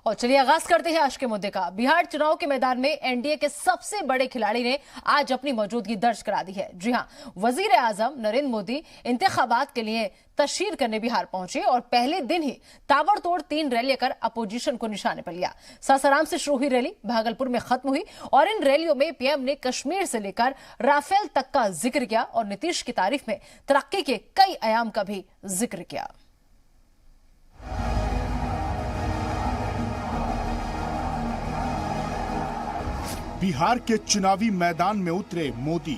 और चलिए आगाज करते हैं आज के मुद्दे का। बिहार चुनाव के मैदान में एनडीए के सबसे बड़े खिलाड़ी ने आज अपनी मौजूदगी दर्ज करा दी है। जी हां, वजीर आजम नरेंद्र मोदी इंतखाबात के लिए तशरीफ करने बिहार पहुंचे और पहले दिन ही ताबड़तोड़ 3 रैलियां कर अपोजिशन को निशाने पर लिया। सासाराम से शुरू हुई रैली भागलपुर में खत्म हुई और इन रैलियों में पीएम ने कश्मीर से लेकर राफेल तक का जिक्र किया और नीतीश की तारीफ में तरक्की के कई आयाम का भी जिक्र किया। बिहार के चुनावी मैदान में उतरे मोदी।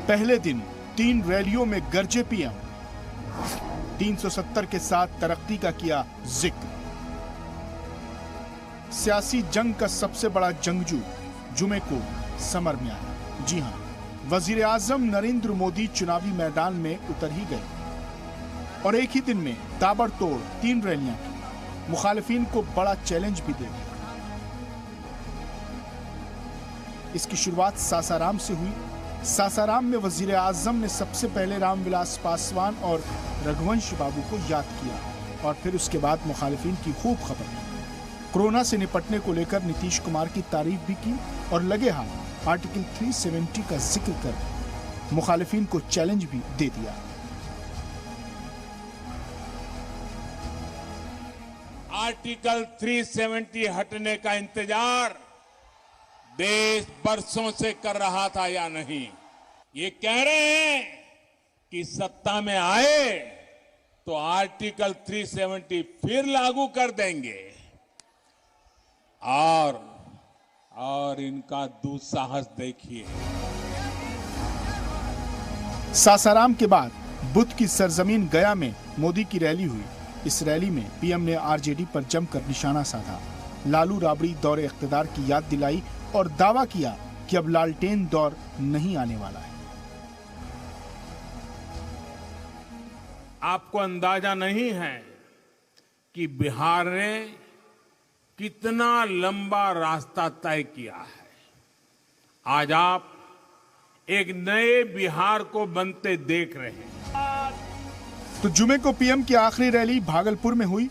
पहले दिन 3 रैलियों में गरजे पीएम। 370 के साथ तरक्की का किया जिक्र। सियासी जंग का सबसे बड़ा जंगजू जुमे को समर में आया। जी हां, वजीर आजम नरेंद्र मोदी चुनावी मैदान में उतर ही गए और एक ही दिन में ताबड़तोड़ 3 रैलियां की। मुखालिफिन को बड़ा चैलेंज भी दे दिया। इसकी शुरुआत सासाराम से हुई। सासाराम में वजीर आजम ने सबसे पहले रामविलास पासवान और रघुवंश बाबू को याद किया और फिर उसके बाद मुखालिफिन की खूब खबर। कोरोना से निपटने को लेकर नीतीश कुमार की तारीफ भी की और लगे हाथ आर्टिकल 370 का जिक्र कर मुखालिफिन को चैलेंज भी दे दिया। आर्टिकल 370 हटने का इंतजार देश बरसों से कर रहा था या नहीं? ये कह रहे हैं कि सत्ता में आए तो आर्टिकल 370 फिर लागू कर देंगे और इनका दुस्साहस देखिए। सासाराम के बाद बुद्ध की सरजमीन गया में मोदी की रैली हुई। इस रैली में पीएम ने आरजेडी पर जमकर निशाना साधा। लालू राबड़ी दौरे इख्तिदार की याद दिलाई और दावा किया कि अब लालटेन दौर नहीं आने वाला है। आपको अंदाजा नहीं है कि बिहार ने कितना लंबा रास्ता तय किया है। आज आप एक नए बिहार को बनते देख रहे हैं। तो जुमे को पीएम की आखिरी रैली भागलपुर में हुई।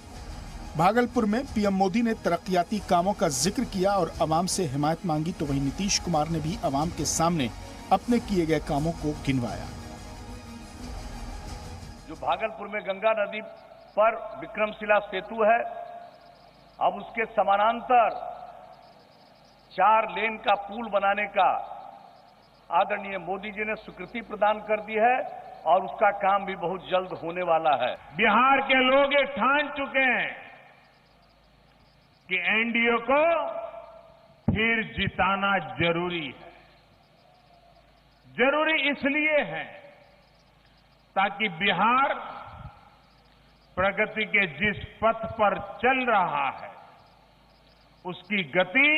भागलपुर में पीएम मोदी ने तरक्याती कामों का जिक्र किया और अवाम से हिमायत मांगी, तो वहीं नीतीश कुमार ने भी अवाम के सामने अपने किए गए कामों को गिनवाया। जो भागलपुर में गंगा नदी पर विक्रमशिला सेतु है, अब उसके समानांतर 4 लेन का पुल बनाने का आदरणीय मोदी जी ने स्वीकृति प्रदान कर दी है और उसका काम भी बहुत जल्द होने वाला है। बिहार के लोग ये ठान चुके हैं कि एनडीए को फिर जिताना जरूरी है। जरूरी इसलिए है ताकि बिहार प्रगति के जिस पथ पर चल रहा है उसकी गति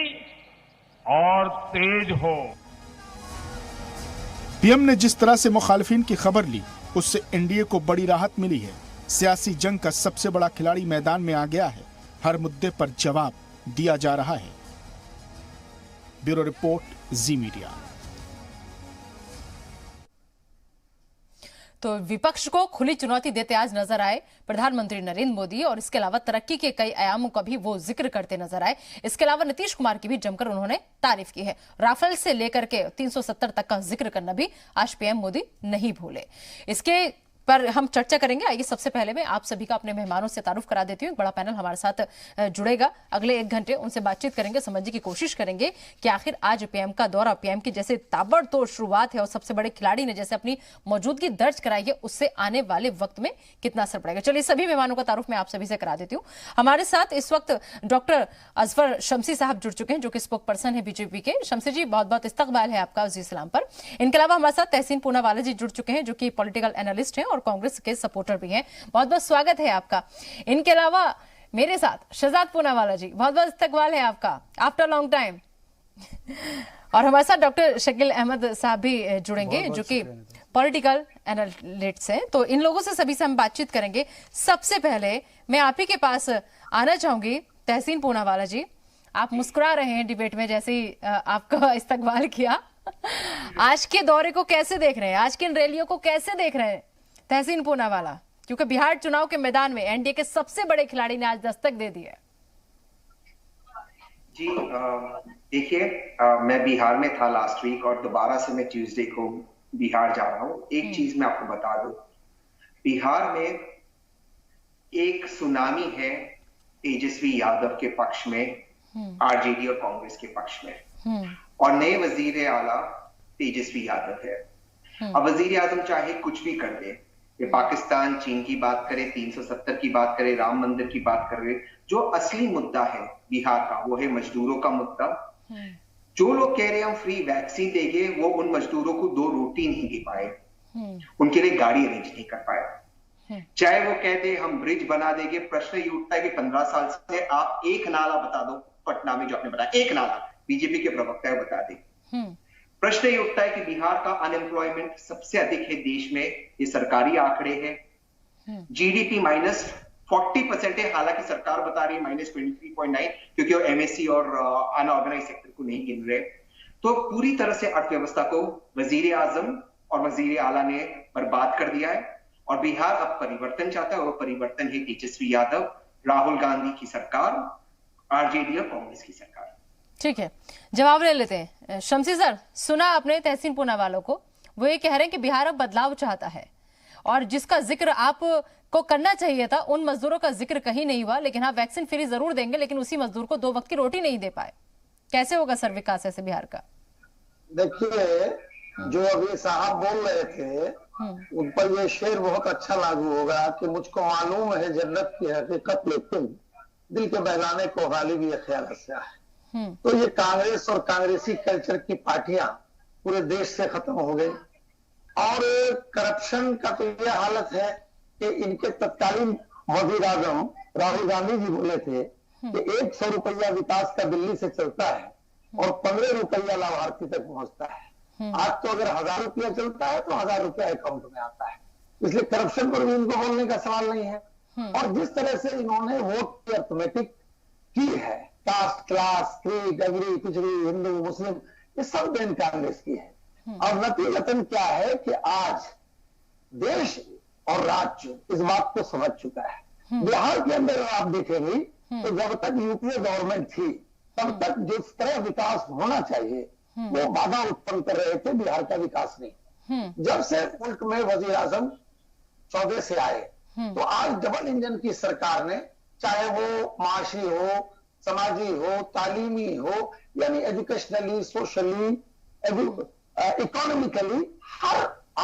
और तेज हो। पीएम ने जिस तरह से मुखालिफिन की खबर ली, उससे एनडीए को बड़ी राहत मिली है। सियासी जंग का सबसे बड़ा खिलाड़ी मैदान में आ गया है। हर मुद्दे पर जवाब दिया जा रहा है। ब्यूरो रिपोर्ट, जी मीडिया। तो विपक्ष को खुली चुनौती देते आज नजर आए प्रधानमंत्री नरेंद्र मोदी और इसके अलावा तरक्की के कई आयामों का भी वो जिक्र करते नजर आए। इसके अलावा नीतीश कुमार की भी जमकर उन्होंने तारीफ की है। राफेल से लेकर के 370 तक का जिक्र करना भी आज पीएम मोदी नहीं भूले। इसके पर हम चर्चा करेंगे। आइए सबसे पहले मैं आप सभी का अपने मेहमानों से तारुफ करा देती हूँ। एक बड़ा पैनल हमारे साथ जुड़ेगा अगले 1 घंटे, उनसे बातचीत करेंगे, समझने की कोशिश करेंगे कि आखिर आज पीएम का दौरा, पीएम की जैसे ताबड़तोड़ शुरुआत है और सबसे बड़े खिलाड़ी ने जैसे अपनी मौजूदगी दर्ज कराई है, उससे आने वाले वक्त में कितना असर पड़ेगा। चलिए सभी मेहमानों का तारुफ मैं आप सभी से करा देती हूँ। हमारे साथ इस वक्त डॉक्टर अजफर शमसी साहब जुड़ चुके हैं, जो कि स्पोक पर्सन है बीजेपी के। शमसी जी, बहुत बहुत इस्तकबाल है आपका जी इस्लाम पर। इनके अलावा हमारे साथ तहसीन पूनावाला जी जुड़ चुके हैं, जो कि पॉलिटिकल एनालिस्ट हैं और कांग्रेस के सपोर्टर भी हैं। बहुत बहुत स्वागत है आपका। इनके अलावा मेरे साथ शहजाद पूनावाला जी, बहुत बहुत इस्तकबाल है आपका आफ्टर लॉन्ग टाइम। और हमारे साथ डॉक्टर शकील अहमद साहब भी जुड़ेंगे, जो कि पॉलिटिकल एनालिस्ट हैं। तो इन लोगों से सभी से हम बातचीत करेंगे। सबसे पहले मैं आप ही के पास आना चाहूंगी तहसीन पूनावाला जी। आप मुस्कुरा रहे हैं डिबेट में, जैसे ही आपका इस्तकबाल किया। आज के दौरे को कैसे देख रहे हैं, आज की इन रैलियों को कैसे देख रहे हैं तहसीन पूनावाला? क्योंकि बिहार चुनाव के मैदान में एनडीए के सबसे बड़े खिलाड़ी ने आज दस्तक दे दी है। जी देखिए, मैं बिहार में था लास्ट वीक और दोबारा से मैं ट्यूसडे को बिहार जा रहा हूँ। एक चीज मैं आपको बता दूं, बिहार में एक सुनामी है तेजस्वी यादव के पक्ष में, आरजेडी और कांग्रेस के पक्ष में, और नए वजीर आला तेजस्वी यादव है। अब वजीर आजम चाहे कुछ भी कर दे, ये पाकिस्तान चीन की बात करे, 370 की बात करे, राम मंदिर की बात करे, जो असली मुद्दा है बिहार का वो है मजदूरों का मुद्दा। जो लोग कह रहे हैं हम फ्री वैक्सीन देंगे, वो उन मजदूरों को 2 रोटी नहीं दे पाए, उनके लिए गाड़ी अरेंज नहीं कर पाए। चाहे वो कहते हम ब्रिज बना देंगे, प्रश्न ये उठता है कि 15 साल से आप एक नाला बता दो पटना में, जो आपने बताया एक नाला, बीजेपी के प्रवक्ता है बता दे। प्रश्न ये उठता है कि बिहार का अनएम्प्लॉयमेंट सबसे अधिक है देश में, ये सरकारी आंकड़े हैं। जीडीपी -40% है, हालांकि सरकार बता रही है -23.9, क्योंकि वो एमएससी और अनऑर्गेनाइज सेक्टर को नहीं गिन रहे। तो पूरी तरह से अर्थव्यवस्था को वजीर आजम और वजीर आला ने बर्बाद कर दिया है, और बिहार अब परिवर्तन चाहता है, और वो परिवर्तन है तेजस्वी यादव, राहुल गांधी की सरकार, आरजेडी और कांग्रेस की सरकार। ठीक है, जवाब ले लेते हैं। शमसी सर, सुना आपने तहसीन पूनावाला को, वो ये कह रहे हैं कि बिहार अब बदलाव चाहता है, और जिसका जिक्र आप को करना चाहिए था उन मजदूरों का जिक्र कहीं नहीं हुआ, लेकिन हाँ वैक्सीन फ्री जरूर देंगे, लेकिन उसी मजदूर को 2 वक्त की रोटी नहीं दे पाए। कैसे होगा सर विकास ऐसे बिहार का? देखिए, जो अभी साहब बोल रहे थे उन पर ये शेर बहुत अच्छा लागू होगा कि मुझको मालूम है जन्नत की हकीकत, लेकिन दिल के बहलाने को गालिब ये ख्याल रखा है। तो ये कांग्रेस और कांग्रेसी कल्चर की पार्टियां पूरे देश से खत्म हो गई, और करप्शन का तो ये हालत है कि इनके तत्कालीन वजीर आजम राहुल गांधी जी बोले थे कि 100 रुपया विकास का दिल्ली से चलता है और 15 रुपया लाभार्थी तक पहुंचता है। आज तो अगर 1000 रुपया चलता है तो 1000 रुपया अकाउंट में आता है, इसलिए करप्शन पर भी इनको बोलने का सवाल नहीं है। और जिस तरह से इन्होंने वोट की अर्थमेटिक की है, कास्ट, क्लास, क्रीड, अग्री, पिछड़ी, हिंदू, मुस्लिम, ये सब देन कांग्रेस की है। और नतीजतन क्या है कि आज देश और राज्य इस बात को समझ चुका है। बिहार के अंदर आप देखेंगे तो जब तक यूपीए गवर्नमेंट थी तब तक जिस तरह विकास होना चाहिए वो बाधा उत्पन्न कर रहे थे, बिहार का विकास नहीं। जब से मुल्क में वजीर आजम चौदह से आए तो आज डबल इंजन की सरकार ने, चाहे वो माशी हो, समाजी हो, तालीमी हो, यानी एजुकेशनली, सोशली, इकोनॉमिकली, हर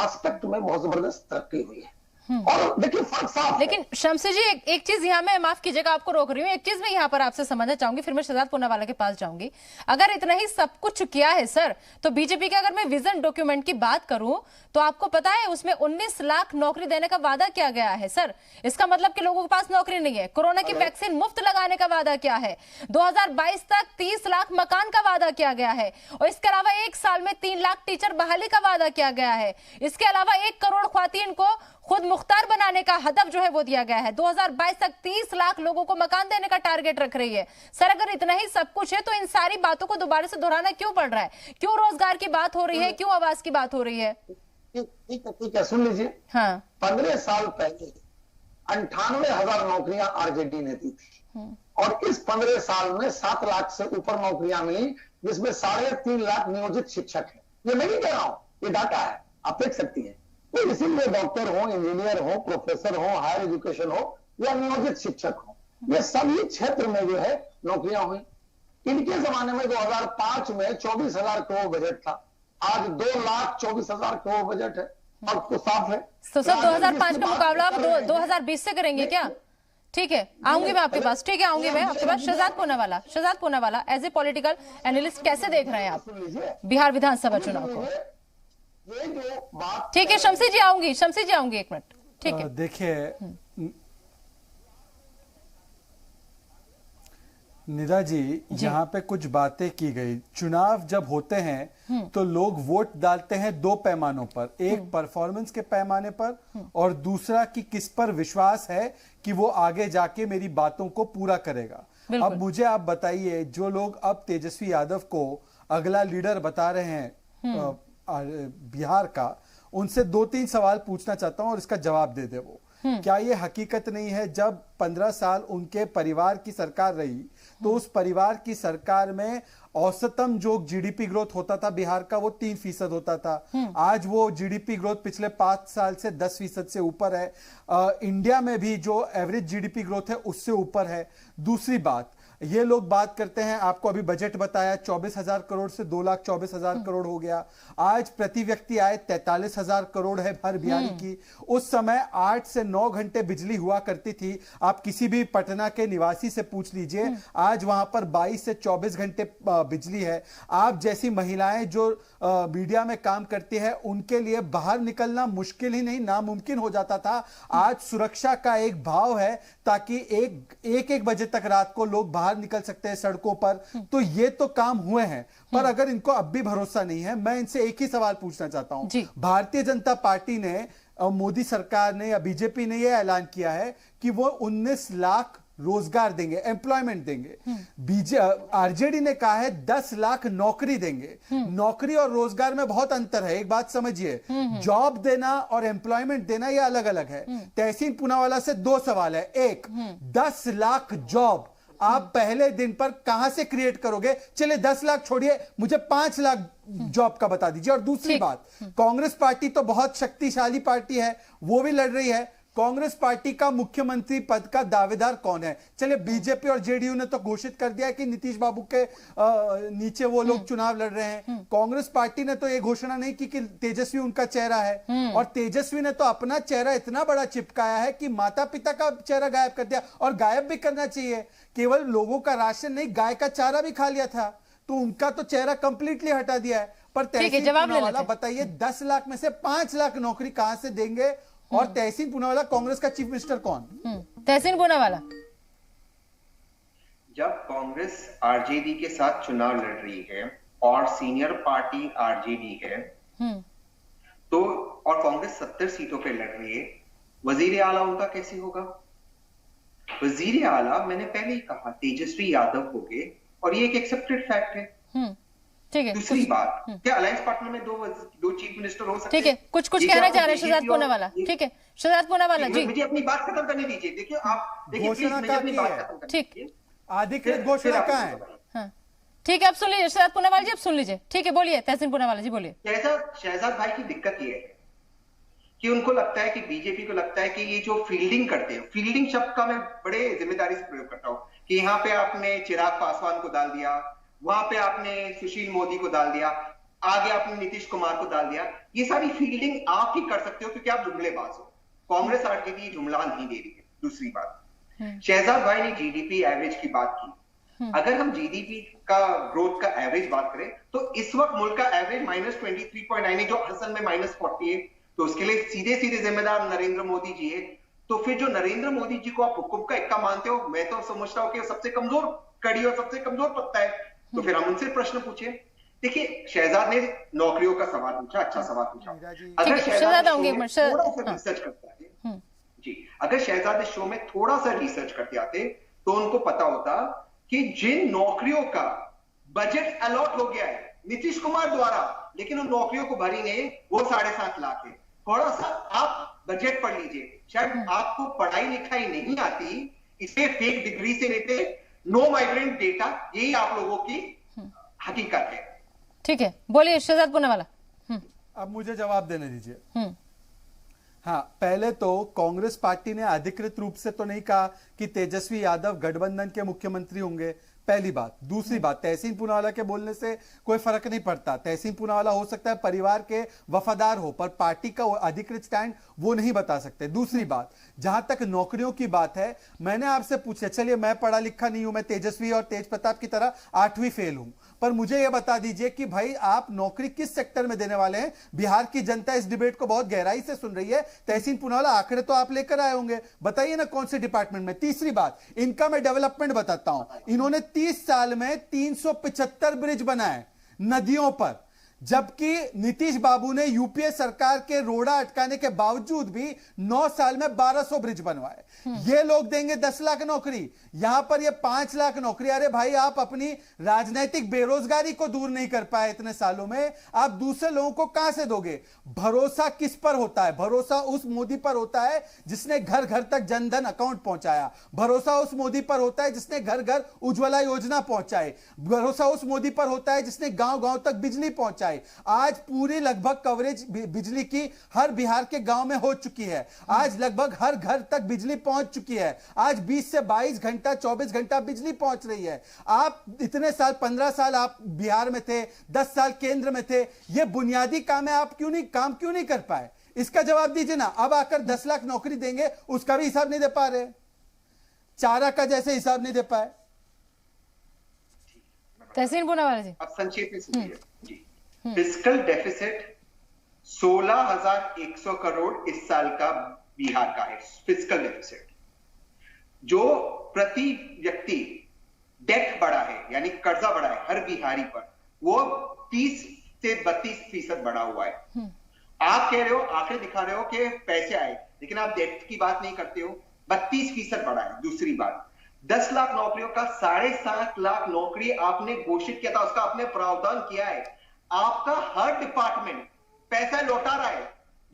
एस्पेक्ट में बहुत जबरदस्त तरक्की हुई है। और देखिए फर्क साफ। लेकिन शमसी जी एक चीज यहाँ मैं, माफ कीजिएगा आपको रोक रही हूँ, एक चीज मैं यहाँ पर आपसे समझना चाहूंगी, फिर मैं शहजाद पूनावाला के पास जाऊंगी। अगर इतना ही सब कुछ किया है सर, तो बीजेपी के अगर मैं विजन डॉक्यूमेंट की बात करूं तो आपको पता है उसमें 19 लाख नौकरी देने का वादा किया गया है सर। इसका मतलब कि लोगों के पास नौकरी नहीं है। कोरोना की वैक्सीन मुफ्त लगाने का वादा किया है। 2022 तक 30 लाख मकान का वादा किया गया है, और इसके अलावा 1 साल में 3 लाख टीचर बहाली का वादा किया गया है। इसके अलावा 1 करोड़ ख्वातीन को खुद मुख्तार बनाने का हदफ जो है वो दिया गया है। 2022 तक 30 लाख लोगों को मकान देने का टारगेट रख रही है। सर अगर इतना ही सब कुछ है तो इन सारी बातों को दोबारा से दोहराना क्यों पड़ रहा है? क्यों रोजगार की बात हो रही है, क्यों आवास की बात हो रही है? ठीक है, सुन लीजिए। हाँ, 15 साल पहले 98,000 नौकरियां आरजेडी ने दी थी, और इस 15 साल में 7 लाख से ऊपर नौकरियां मिली, जिसमें 3.5 लाख नियोजित शिक्षक है। ये मैं नहीं कह रहा हूं, ये डाटा है, आप देख सकती है। तो इसीलिए डॉक्टर हो, इंजीनियर हो, प्रोफेसर हो, हायर एजुकेशन हो या नियोजित शिक्षक हो, ये सभी क्षेत्र में जो है नौकरियां हुई। इनके जमाने में 2005 में 24,000 करोड़ बजट था, आज 2,24,000 करोड़ बजट है, और तो साफ है। तो सर 2005 का मुकाबला आप 2020 से करेंगे क्या? ठीक है, आऊंगी मैं आपके पास। ठीक है, आऊंगी मैं आपके पास। Shehzad Poonawalla as a political analyst कैसे देख रहे हैं आप बिहार विधानसभा चुनाव को? ठीक है शमसी जी आऊंगी, 1 मिनट। ठीक है, देखिए निदा जी, यहाँ पे कुछ बातें की गई। चुनाव जब होते हैं तो लोग वोट डालते हैं 2 पैमानों पर, एक परफॉर्मेंस के पैमाने पर और दूसरा कि किस पर विश्वास है कि वो आगे जाके मेरी बातों को पूरा करेगा। अब मुझे आप बताइए, जो लोग अब तेजस्वी यादव को अगला लीडर बता रहे हैं बिहार का, उनसे 2-3 सवाल पूछना चाहता हूं और इसका जवाब दे दे वो क्या ये हकीकत नहीं है जब 15 साल उनके परिवार की सरकार रही तो उस परिवार की सरकार में औसतम जो जीडीपी ग्रोथ होता था बिहार का वो 3% होता था। आज वो जीडीपी ग्रोथ पिछले 5 साल से 10% से ऊपर है। इंडिया में भी जो एवरेज जीडीपी ग्रोथ है उससे ऊपर है। दूसरी बात, ये लोग बात करते हैं, आपको अभी बजट बताया 24,000 करोड़ से 2,24,000 करोड़ हो गया। आज प्रति व्यक्ति आय 43,000 करोड़ है हर बिहारी की। उस समय 8 से 9 घंटे बिजली हुआ करती थी। आप किसी भी पटना के निवासी से पूछ लीजिए, आज वहां पर 22 से 24 घंटे बिजली है। आप जैसी महिलाएं जो मीडिया में काम करती है उनके लिए बाहर निकलना मुश्किल ही नहीं नामुमकिन हो जाता था। आज सुरक्षा का एक भाव है ताकि एक बजे तक रात को लोग बाहर निकल सकते हैं सड़कों पर। तो ये तो काम हुए हैं, पर अगर इनको अब भी भरोसा नहीं है, मैं इनसे एक ही सवाल पूछना चाहता हूं। भारतीय जनता पार्टी ने, मोदी सरकार ने या बीजेपी ने यह ऐलान किया है कि वो 19 लाख रोजगार देंगे, एम्प्लॉयमेंट देंगे। आरजेडी ने कहा है 10 लाख नौकरी देंगे। नौकरी और रोजगार में बहुत अंतर है, एक बात समझिए। जॉब देना और एम्प्लॉयमेंट देना ये अलग अलग है। तहसीन पूनावाला से 2 सवाल है। एक, 10 लाख जॉब आप पहले दिन पर कहां से क्रिएट करोगे? चलिए 10 लाख छोड़िए, मुझे 5 लाख जॉब का बता दीजिए। और दूसरी बात, कांग्रेस पार्टी तो बहुत शक्तिशाली पार्टी है, वो भी लड़ रही है। कांग्रेस पार्टी का मुख्यमंत्री पद का दावेदार कौन है? चलिए बीजेपी और जेडीयू ने तो घोषित कर दिया है कि नीतीश बाबू के नीचे वो लोग चुनाव लड़ रहे हैं। कांग्रेस पार्टी ने तो ये घोषणा नहीं की कि तेजस्वी उनका चेहरा है। और तेजस्वी ने तो अपना चेहरा इतना बड़ा चिपकाया है कि माता पिता का चेहरा गायब कर दिया। और गायब भी करना चाहिए, केवल लोगों का राशन नहीं, गाय का चारा भी खा लिया था, तो उनका तो चेहरा कंप्लीटली हटा दिया है। पर तहसीन पूनावाला बताइए, 10 लाख में से 5 लाख नौकरी कहां से देंगे? और तहसीन पूनावाला कांग्रेस का चीफ मिनिस्टर कौन? तहसीन पूनावाला, जब कांग्रेस आरजेडी के साथ चुनाव लड़ रही है और सीनियर पार्टी आरजेडी है, तो और कांग्रेस 70 सीटों पे लड़ रही है, वजीर आला उनका कैसे होगा? वजीर आला मैंने पहले ही कहा तेजस्वी यादव होंगे और ये एक एक्सेप्टेड फैक्ट है। ठीक है। दूसरी बात, क्या अलायंस पार्टनर में दो चीफ मिनिस्टर हो सकते हैं? ठीक है, कुछ कहना चाह रहे हैं शहजाद पूनावाला। ठीक है, शहजाद पूनावाला जी, मुझे अपनी बात खत्म करने दीजिए। देखिए आप, देखिए प्लीज मुझे अपनी बात खत्म करने दीजिए। अधिकृत घोषणा कहाँ है? हाँ ठीक है, आप सुन लीजिए शहजाद पूनावाला जी, आप सुन लीजिए। ठीक है, बोलिए तहसीन पूनावाला जी, बोलिए। शहजाद भाई की दिक्कत ये है कि उनको लगता है कि बीजेपी को लगता है कि ये जो फील्डिंग करते हैं, फील्डिंग शब्द का मैं बड़े जिम्मेदारी से प्रयोग करता हूं कि यहाँ पे आपने चिराग पासवान को डाल दिया, वहां पे आपने सुशील मोदी को डाल दिया, आगे आपने नीतीश कुमार को डाल दिया। ये सारी फील्डिंग आप ही कर सकते हो क्योंकि आप जुमलेबाज हो। कांग्रेस आरजेडी जुमला नहीं दे रही है। दूसरी बात, शहजाद भाई ने जीडीपी एवरेज की बात की। अगर हम जीडीपी का ग्रोथ का एवरेज बात करें तो इस वक्त मुल्क का एवरेज -23.9 है, जो असल में -40 है। तो उसके लिए सीधे सीधे जिम्मेदार नरेंद्र मोदी जी है। तो फिर जो नरेंद्र मोदी जी को आप हुक्म का इक्का मानते हो, मैं तो समझता हूं कि सबसे कमजोर कड़ी और सबसे कमजोर पत्ता है। तो फिर हम उनसे प्रश्न पूछे। देखिए शहजाद ने नौकरियों का सवाल पूछा, अच्छा सवाल पूछा। अगर शहजाद थोड़ा सा रिसर्च करते आते जी, अगर शहजाद इस शो में थोड़ा सा रिसर्च करते आते तो उनको पता होता कि जिन नौकरियों का बजट अलॉट हो गया है नीतीश कुमार द्वारा, लेकिन उन नौकरियों को भरी नहीं, वो 7.5 लाख है। थोड़ा सा आप बजट पढ़ लीजिए। शायद आपको पढ़ाई लिखाई नहीं आती, इसे फेक डिग्री से लेते, नो माइग्रेंट डेटा, यही आप लोगों की हकीकत है। ठीक है, बोलिए शहजाद पूनावाला। अब मुझे जवाब देने दीजिए। हाँ, पहले तो कांग्रेस पार्टी ने अधिकृत रूप से तो नहीं कहा कि तेजस्वी यादव गठबंधन के मुख्यमंत्री होंगे, पहली बात। दूसरी बात, तहसीन पूनावाला के बोलने से कोई फर्क नहीं पड़ता। तहसीन पूनावाला हो सकता है परिवार के वफादार हो, पर पार्टी का अधिकृत स्टैंड वो नहीं बता सकते। दूसरी बात, जहां तक नौकरियों की बात है, मैंने आपसे पूछा, चलिए मैं पढ़ा लिखा नहीं हूं, मैं तेजस्वी और तेज प्रताप की तरह 8वीं फेल हूं, पर मुझे यह बता दीजिए कि भाई आप नौकरी किस सेक्टर में देने वाले हैं? बिहार की जनता इस डिबेट को बहुत गहराई से सुन रही है। तहसीन पूनावाला, आंकड़े तो आप लेकर आए होंगे, बताइए ना कौन से डिपार्टमेंट में। तीसरी बात, इनका मैं डेवलपमेंट बताता हूं। इन्होंने 30 साल में 375 ब्रिज बनाए नदियों पर। जबकि नीतीश बाबू ने यूपीए सरकार के रोड़ा अटकाने के बावजूद भी 9 साल में 1200 ब्रिज बनवाए। ये लोग देंगे 10 लाख नौकरी, यहां पर ये 5 लाख नौकरी। अरे भाई, आप अपनी राजनीतिक बेरोजगारी को दूर नहीं कर पाए इतने सालों में, आप दूसरे लोगों को कहां से दोगे? भरोसा किस पर होता है? भरोसा उस मोदी पर होता है जिसने घर घर तक जनधन अकाउंट पहुंचाया। भरोसा उस मोदी पर होता है जिसने घर घर उज्ज्वला योजना पहुंचाए। भरोसा उस मोदी पर होता है जिसने गांव गांव तक बिजली पहुंचाई। आज पूरी लगभग कवरेज बिजली की हर बिहार के गांव में हो चुकी है। आज लगभग हर घर तक बिजली पहुंच चुकी है। आज 20 से 22 घंटा 24 घंटा बिजली पहुंच रही है। आप इतने साल 15 साल आप बिहार में थे, 10 साल केंद्र में थे, ये बुनियादी काम है, आप काम क्यों नहीं कर पाए? इसका जवाब दीजिए ना। अब आकर 10 लाख नौकरी देंगे, उसका भी हिसाब नहीं दे पा रहे, चारा का जैसे हिसाब नहीं दे पाए। तहसीन पूनावाला जी, अब संक्षेप में सुनिए जी। फिस्कल डेफिसिट 16,100 करोड़ इस साल का बिहार का है फिस्कल डेफिसिट। जो प्रति व्यक्ति डेट बढ़ा है, यानी कर्जा बढ़ा है हर बिहारी पर, वो 30 से 32% बढ़ा हुआ है। आप कह रहे हो, आंकड़े दिखा रहे हो कि पैसे आए, लेकिन आप डेट की बात नहीं करते हो। 32% बढ़ा है। दूसरी बात, 10 लाख नौकरियों का 7.5 लाख नौकरी आपने घोषित किया था, उसका आपने प्रावधान किया है। आपका हर डिपार्टमेंट पैसा लौटा रहा है,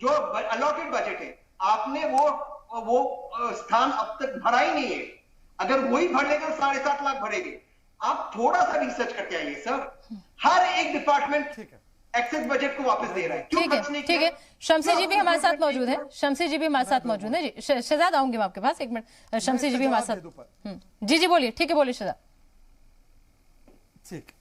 जो अलॉटेड बजट है। आपने वो स्थान अब तक भरा ही नहीं है। अगर वही भर लेगा तो 7.5 लाख भरेंगे। आप थोड़ा सा रिसर्च करके आइए सर। हर एक डिपार्टमेंट एक्सेस बजट को वापस दे रहा है। क्यों खर्च नहीं किया? ठीक है। शमसी जी भी हमारे साथ मौजूद है। शमसी जी भी हमारे साथ मौजूद है जी। शहजाद, आऊंगी मैं आपके पास, एक मिनट। शमसी जी भी हमारे साथ। जी बोलिए। ठीक है, बोलिए शहजाद। ठीक,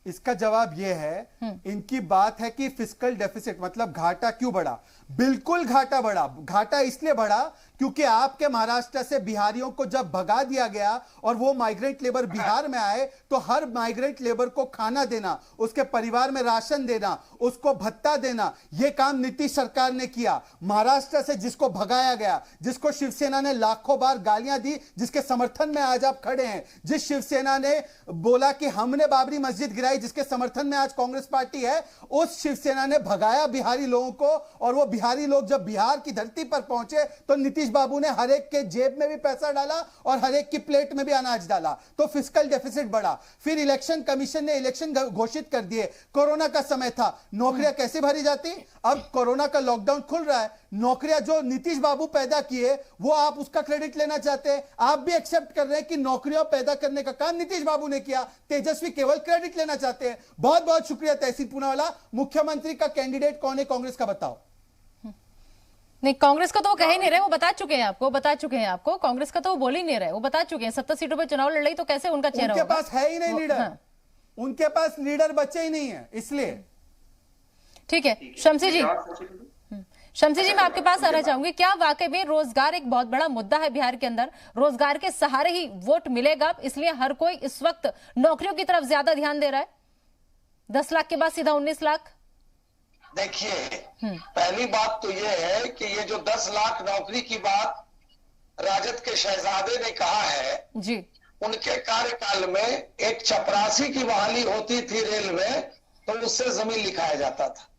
इसका जवाब यह है, इनकी बात है कि फिस्कल डेफिसिट मतलब घाटा क्यों बढ़ा। बिल्कुल घाटा बढ़ा। घाटा इसलिए बढ़ा क्योंकि आपके महाराष्ट्र से बिहारियों को जब भगा दिया गया और वो माइग्रेंट लेबर बिहार में आए, तो हर माइग्रेंट लेबर को खाना देना, उसके परिवार में राशन देना, उसको भत्ता देना, यह काम नीतीश सरकार ने किया। महाराष्ट्र से जिसको भगाया गया, जिसको शिवसेना ने लाखों बार गालियां दी, जिसके समर्थन में आज आप खड़े हैं, जिस शिवसेना ने बोला कि हमने बाबरी मस्जिद गिराई, जिसके समर्थन में आज कांग्रेस पार्टी है, उस शिवसेना ने भगाया बिहारी लोगों को। और वो बिहारी लोग जब बिहार की धरती पर पहुंचे तो नीतीश बाबू ने हर एक के जेब में भी पैसा डाला और हर एक की प्लेट में भी अनाज डाला, तो फिस्कल डेफिसिट बढ़ा। फिर इलेक्शन कमीशन ने इलेक्शन घोषित कर दिए। कोरोना का समय था, नौकरियां कैसे भरी जाती? अब कोरोना का लॉकडाउन खुल रहा है, नौकरियां जो नीतीश बाबू पैदा किए वो आप उसका क्रेडिट लेना चाहते हैं। आप भी एक्सेप्ट कर रहे हैं कि नौकरियां पैदा करने का काम नीतीश बाबू ने किया, तेजस्वी केवल क्रेडिट लेना चाहते हैं। बहुत बहुत शुक्रिया तहसीन पूनावाला। मुख्यमंत्री का कैंडिडेट कौन है कांग्रेस का, बताओ। नहीं, कांग्रेस का तो वो कह ही नहीं रहे, वो बता चुके हैं आपको, कांग्रेस का तो वो बोल ही नहीं रहे, वो बता चुके हैं 70 सीटों पे चुनाव लड़ रही, तो कैसे उनका चेहरा उनके होगा? पास है ही नहीं लीडर। हाँ। उनके पास लीडर बचे ही नहीं है, इसलिए। ठीक है। शमसी जी, मैं आपके पास आना चाहूंगी। क्या वाकई में रोजगार एक बहुत बड़ा मुद्दा है बिहार के अंदर? रोजगार के सहारे ही वोट मिलेगा, इसलिए हर कोई इस वक्त नौकरियों की तरफ ज्यादा ध्यान दे रहा है? 10 लाख के बाद सीधा 19 लाख। देखिए, पहली बात तो ये है कि ये जो 10 लाख नौकरी की बात राजद के शहजादे ने कहा है जी, उनके कार्यकाल में एक चपरासी की बहाली होती थी रेल में, तो उससे जमीन लिखाया जाता था।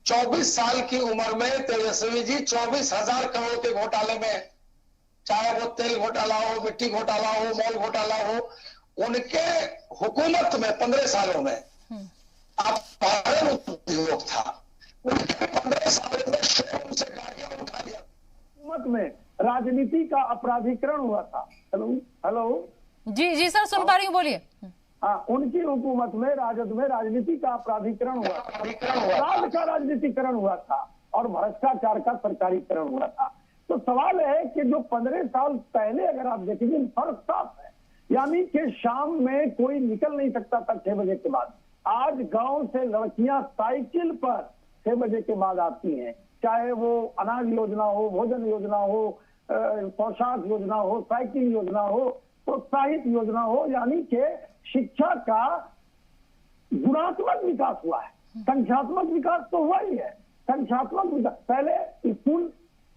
24 साल की उम्र में तेजस्वी जी 24,000 करोड़ के घोटाले में, चाहे वो तेल घोटाला हो, मिट्टी घोटाला हो, मॉल घोटाला हो, उनके हुकूमत में 15 सालों में अब उद्योग था। उनके 15 सालों में उनसे गाड़ियां उठा दिया। हुकूमत में राजनीति का अपराधीकरण हुआ था। हेलो जी सर, सुन पा रही हूँ, बोलिए। हाँ, उनकी हुकूमत में राजद में राजनीति का अपराधीकरण हुआ था, अपराध का राजनीतिकरण हुआ था और भ्रष्टाचार का सरकारीकरण हुआ था। तो सवाल है कि जो 15 साल पहले अगर आप देखेंगे, फर्क साफ है। यानी कि शाम में कोई निकल नहीं सकता था 6 बजे के बाद। आज गांव से लड़कियां साइकिल पर 6 बजे के बाद आती हैं, चाहे वो अनाज योजना हो, भोजन योजना हो, पोशाक योजना हो, साइकिल योजना हो, प्रोत्साहित योजना हो। यानी कि शिक्षा का गुणात्मक विकास हुआ है, संख्यात्मक विकास तो हुआ ही है। संख्यात्मक विकास, पहले स्कूल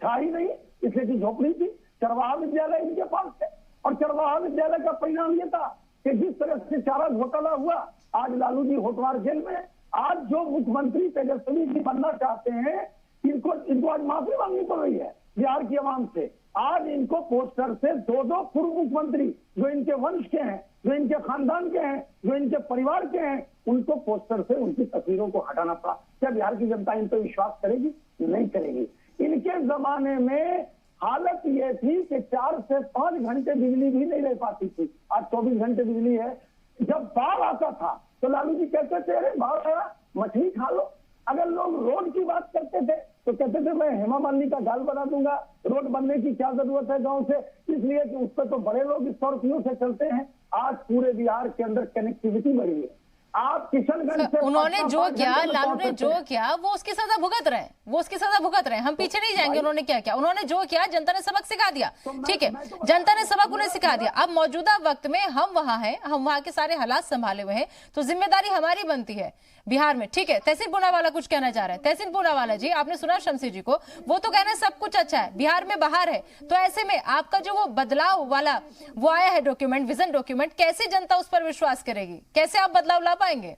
था ही नहीं, इसलिए की झोपड़ी थी। चरवाहा विद्यालय इनके पास थे और चरवाहा विद्यालय का परिणाम यह था कि जिस तरह से चारा घोटाला हुआ, आज लालू जी होटवार जेल में। आज जो मुख्यमंत्री तेजस्वी जी बनना चाहते हैं, इनको आज माफी मांगनी पड़ रही है बिहार की आवाम से। आज इनको पोस्टर से दो पूर्व मुख्यमंत्री जो इनके वंश के हैं, जो इनके खानदान के हैं, जो इनके परिवार के हैं, उनको पोस्टर से उनकी तस्वीरों को हटाना पड़ा। क्या बिहार की जनता इन पर विश्वास करेगी? नहीं करेगी। इनके जमाने में हालत ये थी कि 4 से 5 घंटे बिजली भी नहीं रह पाती थी। आज 24 घंटे बिजली है। जब बाढ़ आता था तो लालू जी कहते थे अरे बाढ़ आया, मछली खा लो। अगर लोग रोड की बात करते थे तो कहते थे मैं हेमा मालिनी का गाल बना दूंगा, रोड बनने की क्या जरूरत है गांव से, इसलिए कि उस पर तो बड़े लोग स्कॉर्पियो से चलते हैं। आज पूरे बिहार के अंदर कनेक्टिविटी बढ़ी है। आप किशनगंज से उन्होंने जो किया, लालू ने जो किया वो उसकी सजा भुगत रहे हैं, वो उसकी सजा भुगत रहे हैं। हम पीछे नहीं जाएंगे उन्होंने क्या किया। उन्होंने जो किया जनता ने सबक सिखा दिया, ठीक है, जनता ने सबक उन्हें सिखा दिया। अब मौजूदा वक्त में हम वहां हैं, हम वहां के सारे हालात संभाले हुए हैं, तो जिम्मेदारी हमारी बनती है बिहार में, ठीक है। तहसीन पूनावाला कुछ कहना चाह रहे हैं। तहसीन पूनावाला जी, आपने सुना शमसी जी को, वो तो कह रहे हैं सब कुछ अच्छा है, बिहार में बाहर है। तो ऐसे में आपका जो वो बदलाव वाला वो आया है डॉक्यूमेंट, विजन डॉक्यूमेंट, कैसे जनता उस पर विश्वास करेगी? कैसे आप बदलाव ला पाएंगे?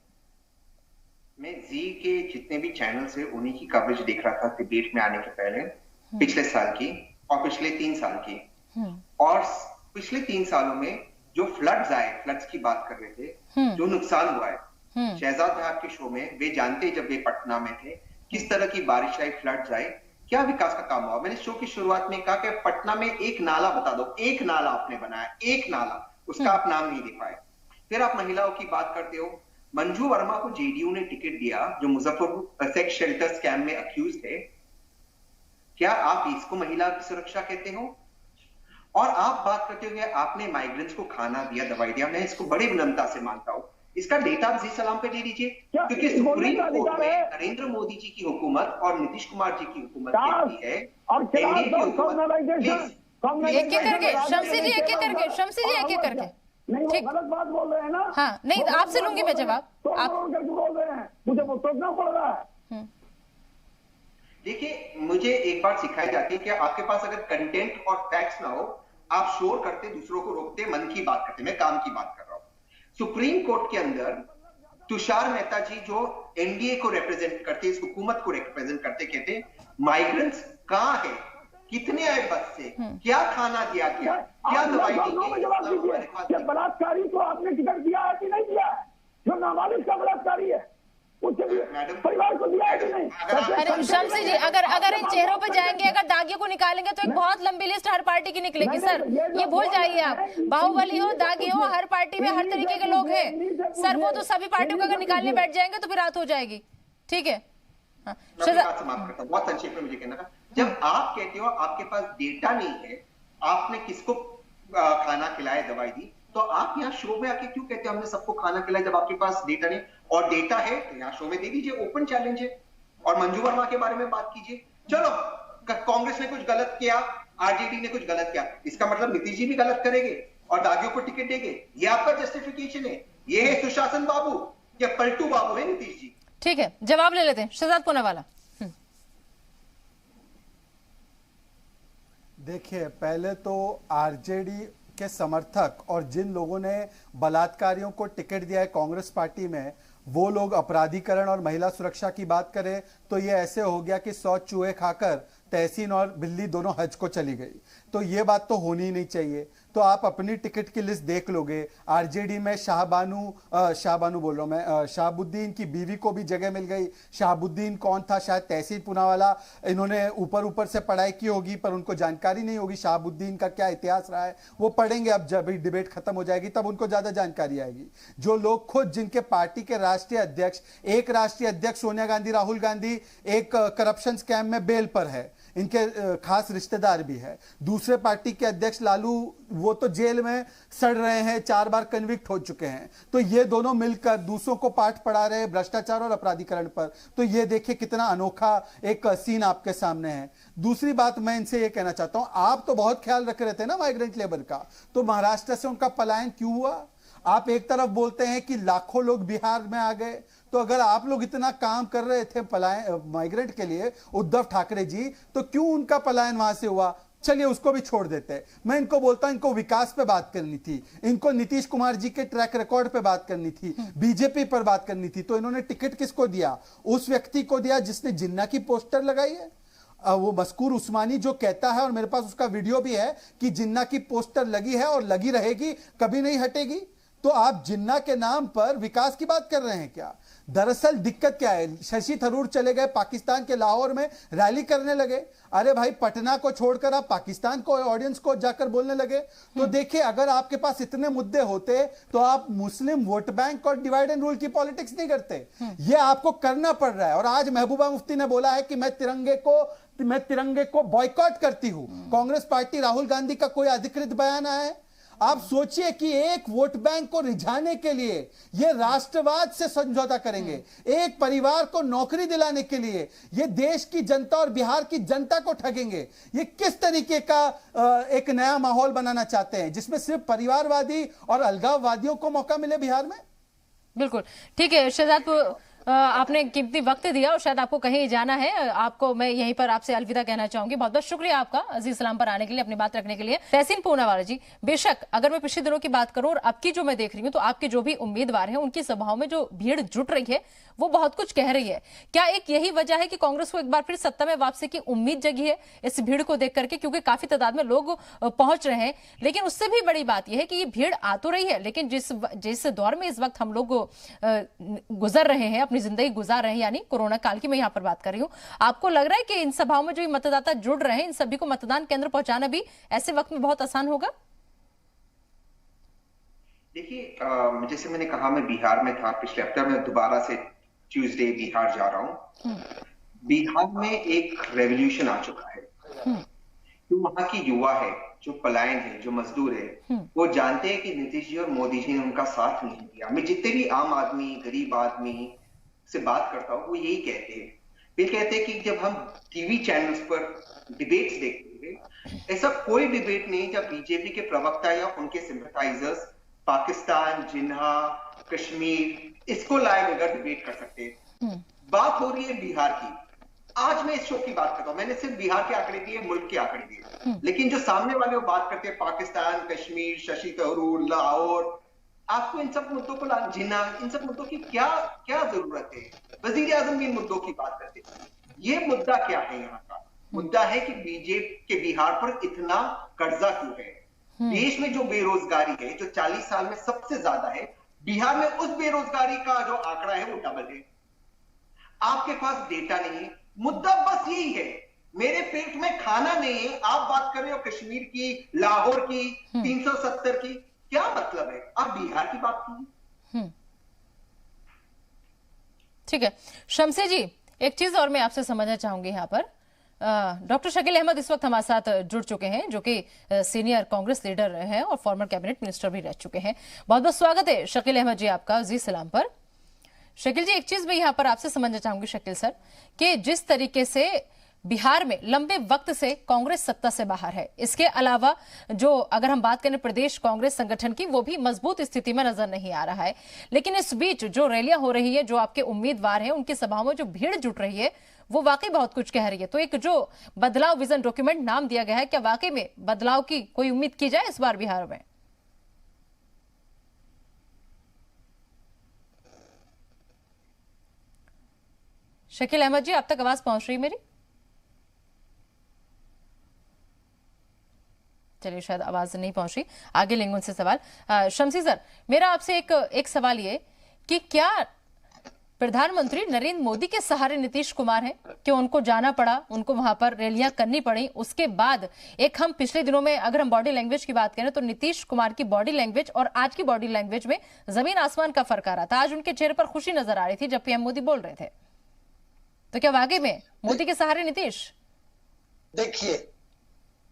मैं जी के जितने भी चैनल्स है उन्हीं की कवरेज देख रहा था डिबेट में आने के पहले, पिछले साल की और पिछले 3 साल की। और पिछले 3 सालों में जो फ्लड्स आए, फ्लड्स की बात कर रहे थे, जो नुकसान हुआ है, शहजाद है आपके शो में, वे जानते जब वे पटना में थे किस तरह की बारिश आई, फ्लड्स आए, क्या विकास का काम हुआ। मैंने शो की शुरुआत में कहा कि पटना में एक नाला बता दो, एक नाला आपने बनाया, एक नाला, उसका आप नाम नहीं दे पाए। फिर आप महिलाओं की बात करते हो, मंजू वर्मा को जेडीयू ने टिकट दिया जो मुजफ्फरपुर सेक्स शेल्टर स्कैम में अक्यूज थे। क्या आप इसको महिला की सुरक्षा कहते हो? और आप बात करते हुए आपने माइग्रेंट्स को खाना दिया, दवाई दिया, मैं इसको बड़ी विनम्रता से मानता हूं। इसका डेटा जी सलाम पे दे दीजिए, क्योंकि सुप्रीम कोर्ट में नरेंद्र मोदी जी की हुकूमत और नीतीश कुमार जी की हुकूमत कहती है, एनडीए की हुकूमत एक एक करके शमसी जी, एक एक करके शमसी जी, एक एक करके नहीं, वो गलत बात बोल रहे हैं ना। हाँ, नहीं आपसे लूंगी मैं जवाब, आप बोल रहे हैं, मुझे वो सोचना पड़ रहा है। देखिए, मुझे एक बात सिखाई जाती है कि आपके पास अगर कंटेंट और फैक्ट्स ना हो, आप शोर करते, दूसरों को रोकते, मन की बात करते। मैं काम की बात कर रहा हूं। सुप्रीम कोर्ट के अंदर तुषार मेहता जी जो एनडीए को रिप्रेजेंट करते, इस हुकूमत को रिप्रेजेंट करते, कहते माइग्रेंट्स कहां है, कितने आए बस से, क्या खाना दिया गया, क्या दवाई दी? बलात्कारी को आपने टिकट दिया है कि नहीं दिया है? जो नाबालिग का बलात्कारी है परिवार को दिया है कि नहीं? अरे शमसी जी, अगर इन चेहरों पे जाएंगे, अगर दागियों को निकालेंगे तो एक बहुत लंबी लिस्ट हर पार्टी की निकलेगी सर, ये भूल जाइए आप। बाहुबली हो, दागी हो, हर पार्टी में हर तरीके के लोग हैं सर। वो तो सभी पार्टियों को अगर निकालने बैठ जाएंगे तो फिर रात हो जाएगी, ठीक है। बहुत संक्षेप में मुझे कहना था, जब आप कहते हो आपके पास डेटा नहीं है, आपने किसको खाना खिलाया, दवाई दी, तो आप यहाँ शो में आके क्यों कहते हो हमने सबको खाना खिलाया, जब आपके पास डेटा नहीं? और डेटा है तो यहाँ शो में दे दीजिए, ओपन चैलेंज है। और मंजू वर्मा के बारे में बात कीजिए। चलो कांग्रेस ने कुछ गलत किया, आरजेडी ने कुछ गलत किया, इसका मतलब नीतीश जी भी गलत करेंगे और दागियों को टिकट देंगे, ये आपका जस्टिफिकेशन है? ये है सुशासन बाबू या पलटू बाबू है नीतीश जी? ठीक है, जवाब ले लेते हैं शहजाद पूनावाला। देखिए, पहले तो आरजेडी के समर्थक और जिन लोगों ने बलात्कारियों को टिकट दिया है कांग्रेस पार्टी में, वो लोग अपराधीकरण और महिला सुरक्षा की बात करें तो ये ऐसे हो गया कि 100 चूहे खाकर तहसीन और बिल्ली दोनों हज को चली गई। तो ये बात तो होनी ही नहीं चाहिए। तो आप अपनी टिकट की लिस्ट देख लोगे, आरजेडी में शाहबानू बोल रहा हूं मैं, शहाबुद्दीन की बीवी को भी जगह मिल गई। शहाबुद्दीन कौन था? शायद तहसीन पूनावाला, इन्होंने ऊपर से पढ़ाई की होगी पर उनको जानकारी नहीं होगी शहाबुद्दीन का क्या इतिहास रहा है। वो पढ़ेंगे, अब जब डिबेट खत्म हो जाएगी तब उनको ज्यादा जानकारी आएगी। जो लोग खुद, जिनके पार्टी के राष्ट्रीय अध्यक्ष, एक राष्ट्रीय अध्यक्ष सोनिया गांधी, राहुल गांधी एक करप्शन स्कैम में बेल पर है, इनके खास रिश्तेदार भी है। दूसरे पार्टी के अध्यक्ष लालू, वो तो जेल में सड़ रहे हैं, 4 बार कन्विक्ट हो चुके हैं। तो ये दोनों मिलकर दूसरों को पाठ पढ़ा रहे हैं भ्रष्टाचार और अपराधीकरण पर। तो ये देखिए कितना अनोखा एक सीन आपके सामने है। दूसरी बात मैं इनसे ये कहना चाहता हूं, आप तो बहुत ख्याल रख रहे थे ना माइग्रेंट लेबर का, तो महाराष्ट्र से उनका पलायन क्यों हुआ? आप एक तरफ बोलते हैं कि लाखों लोग बिहार में आ गए, तो अगर आप लोग इतना काम कर रहे थे माइग्रेंट के लिए, उद्धव ठाकरे जी, तो क्यों उनका पलायन वहां से हुआ? चलिए उसको भी छोड़ देते हैं। मैं इनको बोलता हूं, इनको विकास पे बात करनी थी, इनको नीतीश कुमार जी के ट्रैक रिकॉर्ड पे बात करनी थी, बीजेपी पर बात करनी थी। तो इन्होंने टिकट किसको दिया? उस व्यक्ति को दिया जिसने जिन्ना की पोस्टर लगाई है। वो मस्कूर उस्मानी जो कहता है, और मेरे पास उसका वीडियो भी है, कि जिन्ना की पोस्टर लगी है और लगी रहेगी, कभी नहीं हटेगी। तो आप जिन्ना के नाम पर विकास की बात कर रहे हैं क्या? दरअसल दिक्कत क्या है? शशि थरूर चले गए पाकिस्तान के लाहौर में, रैली करने लगे। अरे भाई, पटना को छोड़कर आप पाकिस्तान को ऑडियंस को जाकर बोलने लगे। तो देखिए, अगर आपके पास इतने मुद्दे होते तो आप मुस्लिम वोट बैंक और डिवाइड एंड रूल की पॉलिटिक्स नहीं करते। ये आपको करना पड़ रहा है। और आज महबूबा मुफ्ती ने बोला है कि मैं तिरंगे को बॉयकॉट करती हूं। कांग्रेस पार्टी, राहुल गांधी का कोई अधिकृत बयान आया है? आप सोचिए कि एक वोट बैंक को रिझाने के लिए ये राष्ट्रवाद से समझौता करेंगे, एक परिवार को नौकरी दिलाने के लिए ये देश की जनता और बिहार की जनता को ठगेंगे। ये किस तरीके का एक नया माहौल बनाना चाहते हैं जिसमें सिर्फ परिवारवादी और अलगाववादियों को मौका मिले बिहार में? बिल्कुल ठीक है शहजाद, आपने कीमती वक्त दिया और शायद आपको कहीं जाना है। आपको मैं यहीं पर आपसे अलविदा कहना चाहूंगी। बहुत बहुत शुक्रिया आपका अजीज सलाम पर आने के लिए, अपनी बात रखने के लिए। तहसीन पूनावाला जी, बेशक अगर मैं पिछले दिनों की बात करूं और अब की जो मैं देख रही हूं, तो आपके जो भी उम्मीदवार हैं उनकी सभाओं में जो भीड़ जुट रही है वो बहुत कुछ कह रही है। क्या एक यही वजह है कि कांग्रेस को एक बार फिर सत्ता में वापसी की उम्मीद जगी है इस भीड़ को देख करके? क्योंकि काफी तादाद में लोग पहुंच रहे हैं, लेकिन उससे भी बड़ी बात यह है कि ये भीड़ आ तो रही है, लेकिन जिस दौर में इस वक्त हम लोग गुजर रहे हैं, अपनी जिंदगी गुजार रहे हैं, यानी कोरोना काल की मैं यहां पर बात कर रही हूं, आपको लग रहा है कि इन सभाओं में जो मतदाता जुड़ रहे हैं, इन सभी को मतदान केंद्र पहुंचाना भी ऐसे वक्त में बहुत आसान होगा? देखिए, जैसे मैंने कहा, मैं बिहार में था पिछले हफ्ते, मैं दोबारा से ट्यूसडे बिहार जा रहा हूं। बिहार में एक रेवोल्यूशन आ चुका है। जो वहां की युवा है, जो पलायन है, जो मजदूर है, वो जानते हैं कि नीतीश जी और मोदी जी ने उनका साथ नहीं दिया। मैं जितने भी आम आदमी, गरीब आदमी से बात करता हूँ, वो यही कहते हैं। वे कहते हैं कि जब हम टीवी चैनल्स पर डिबेट्स देखते हैं, ऐसा कोई डिबेट नहीं जब बीजेपी के प्रवक्ता या उनके सिंपैथाइजर्स पाकिस्तान, जिन्ना, कश्मीर इसको लाए बगैर डिबेट कर सकते हैं। बात हो रही है बिहार की। आज मैं इस शो की बात करता हूं, मैंने सिर्फ बिहार के आंकड़े दिए, मुल्क के आंकड़े दिए, लेकिन जो सामने वाले वो बात करते हैं पाकिस्तान, कश्मीर, शशि थरूर, लाहौर, आपको इन सब मुद्दों को जिन्ना, इन सब मुद्दों की क्या क्या जरूरत है? वजीर आजम भी इन मुद्दों की बात करते हैं। ये मुद्दा क्या है? यहाँ का मुद्दा है कि बीजेपी के बिहार पर इतना कर्जा क्यों है? देश में जो बेरोजगारी है, जो 40 साल में सबसे ज्यादा है, बिहार में उस बेरोजगारी का जो आंकड़ा है वो डबल है। आपके पास डेटा नहीं है। मुद्दा बस यही है, मेरे पेट में खाना नहीं है। आप बात कर रहे हो कश्मीर की, लाहौर की, 370 की, क्या मतलब है? आप बिहार की बात कीजिए। ठीक है शमसे जी, एक चीज और मैं आपसे समझना चाहूंगी यहाँ पर। डॉक्टर शकील अहमद इस वक्त हमारे साथ जुड़ चुके हैं, जो कि सीनियर कांग्रेस लीडर हैं और फॉर्मर कैबिनेट मिनिस्टर भी रह चुके हैं। बहुत बहुत स्वागत है शकील अहमद जी आपका जी सलाम पर। शकील जी, एक चीज मैं यहाँ पर आपसे समझना चाहूंगी शकील सर, कि जिस तरीके से बिहार में लंबे वक्त से कांग्रेस सत्ता से बाहर है, इसके अलावा जो अगर हम बात करें प्रदेश कांग्रेस संगठन की, वो भी मजबूत स्थिति में नजर नहीं आ रहा है। लेकिन इस बीच जो रैलियां हो रही है, जो आपके उम्मीदवार हैं, उनकी सभाओं में जो भीड़ जुट रही है, वो वाकई बहुत कुछ कह रही है। तो एक जो बदलाव विजन डॉक्यूमेंट नाम दिया गया है, क्या वाकई में बदलाव की कोई उम्मीद की जाए इस बार बिहार में? शकील अहमद जी, आप तक आवाज पहुंच रही मेरी? चलिए, शायद आवाज नहीं पहुंच रही, आगे लेंगे उनसे सवाल। शमसी सर, मेरा आपसे एक सवाल ये कि क्या प्रधानमंत्री नरेंद्र मोदी के सहारे नीतीश कुमार हैं कि उनको जाना पड़ा, उनको वहां पर रैलियां करनी पड़ी? उसके बाद एक हम पिछले दिनों में अगर हम बॉडी लैंग्वेज की बात करें, तो नीतीश कुमार की बॉडी लैंग्वेज और आज की बॉडी लैंग्वेज में जमीन आसमान का फर्क आ रहा था। आज उनके चेहरे पर खुशी नजर आ रही थी जब पीएम मोदी बोल रहे थे। तो क्या वाकई में मोदी के सहारे नीतीश? देखिए,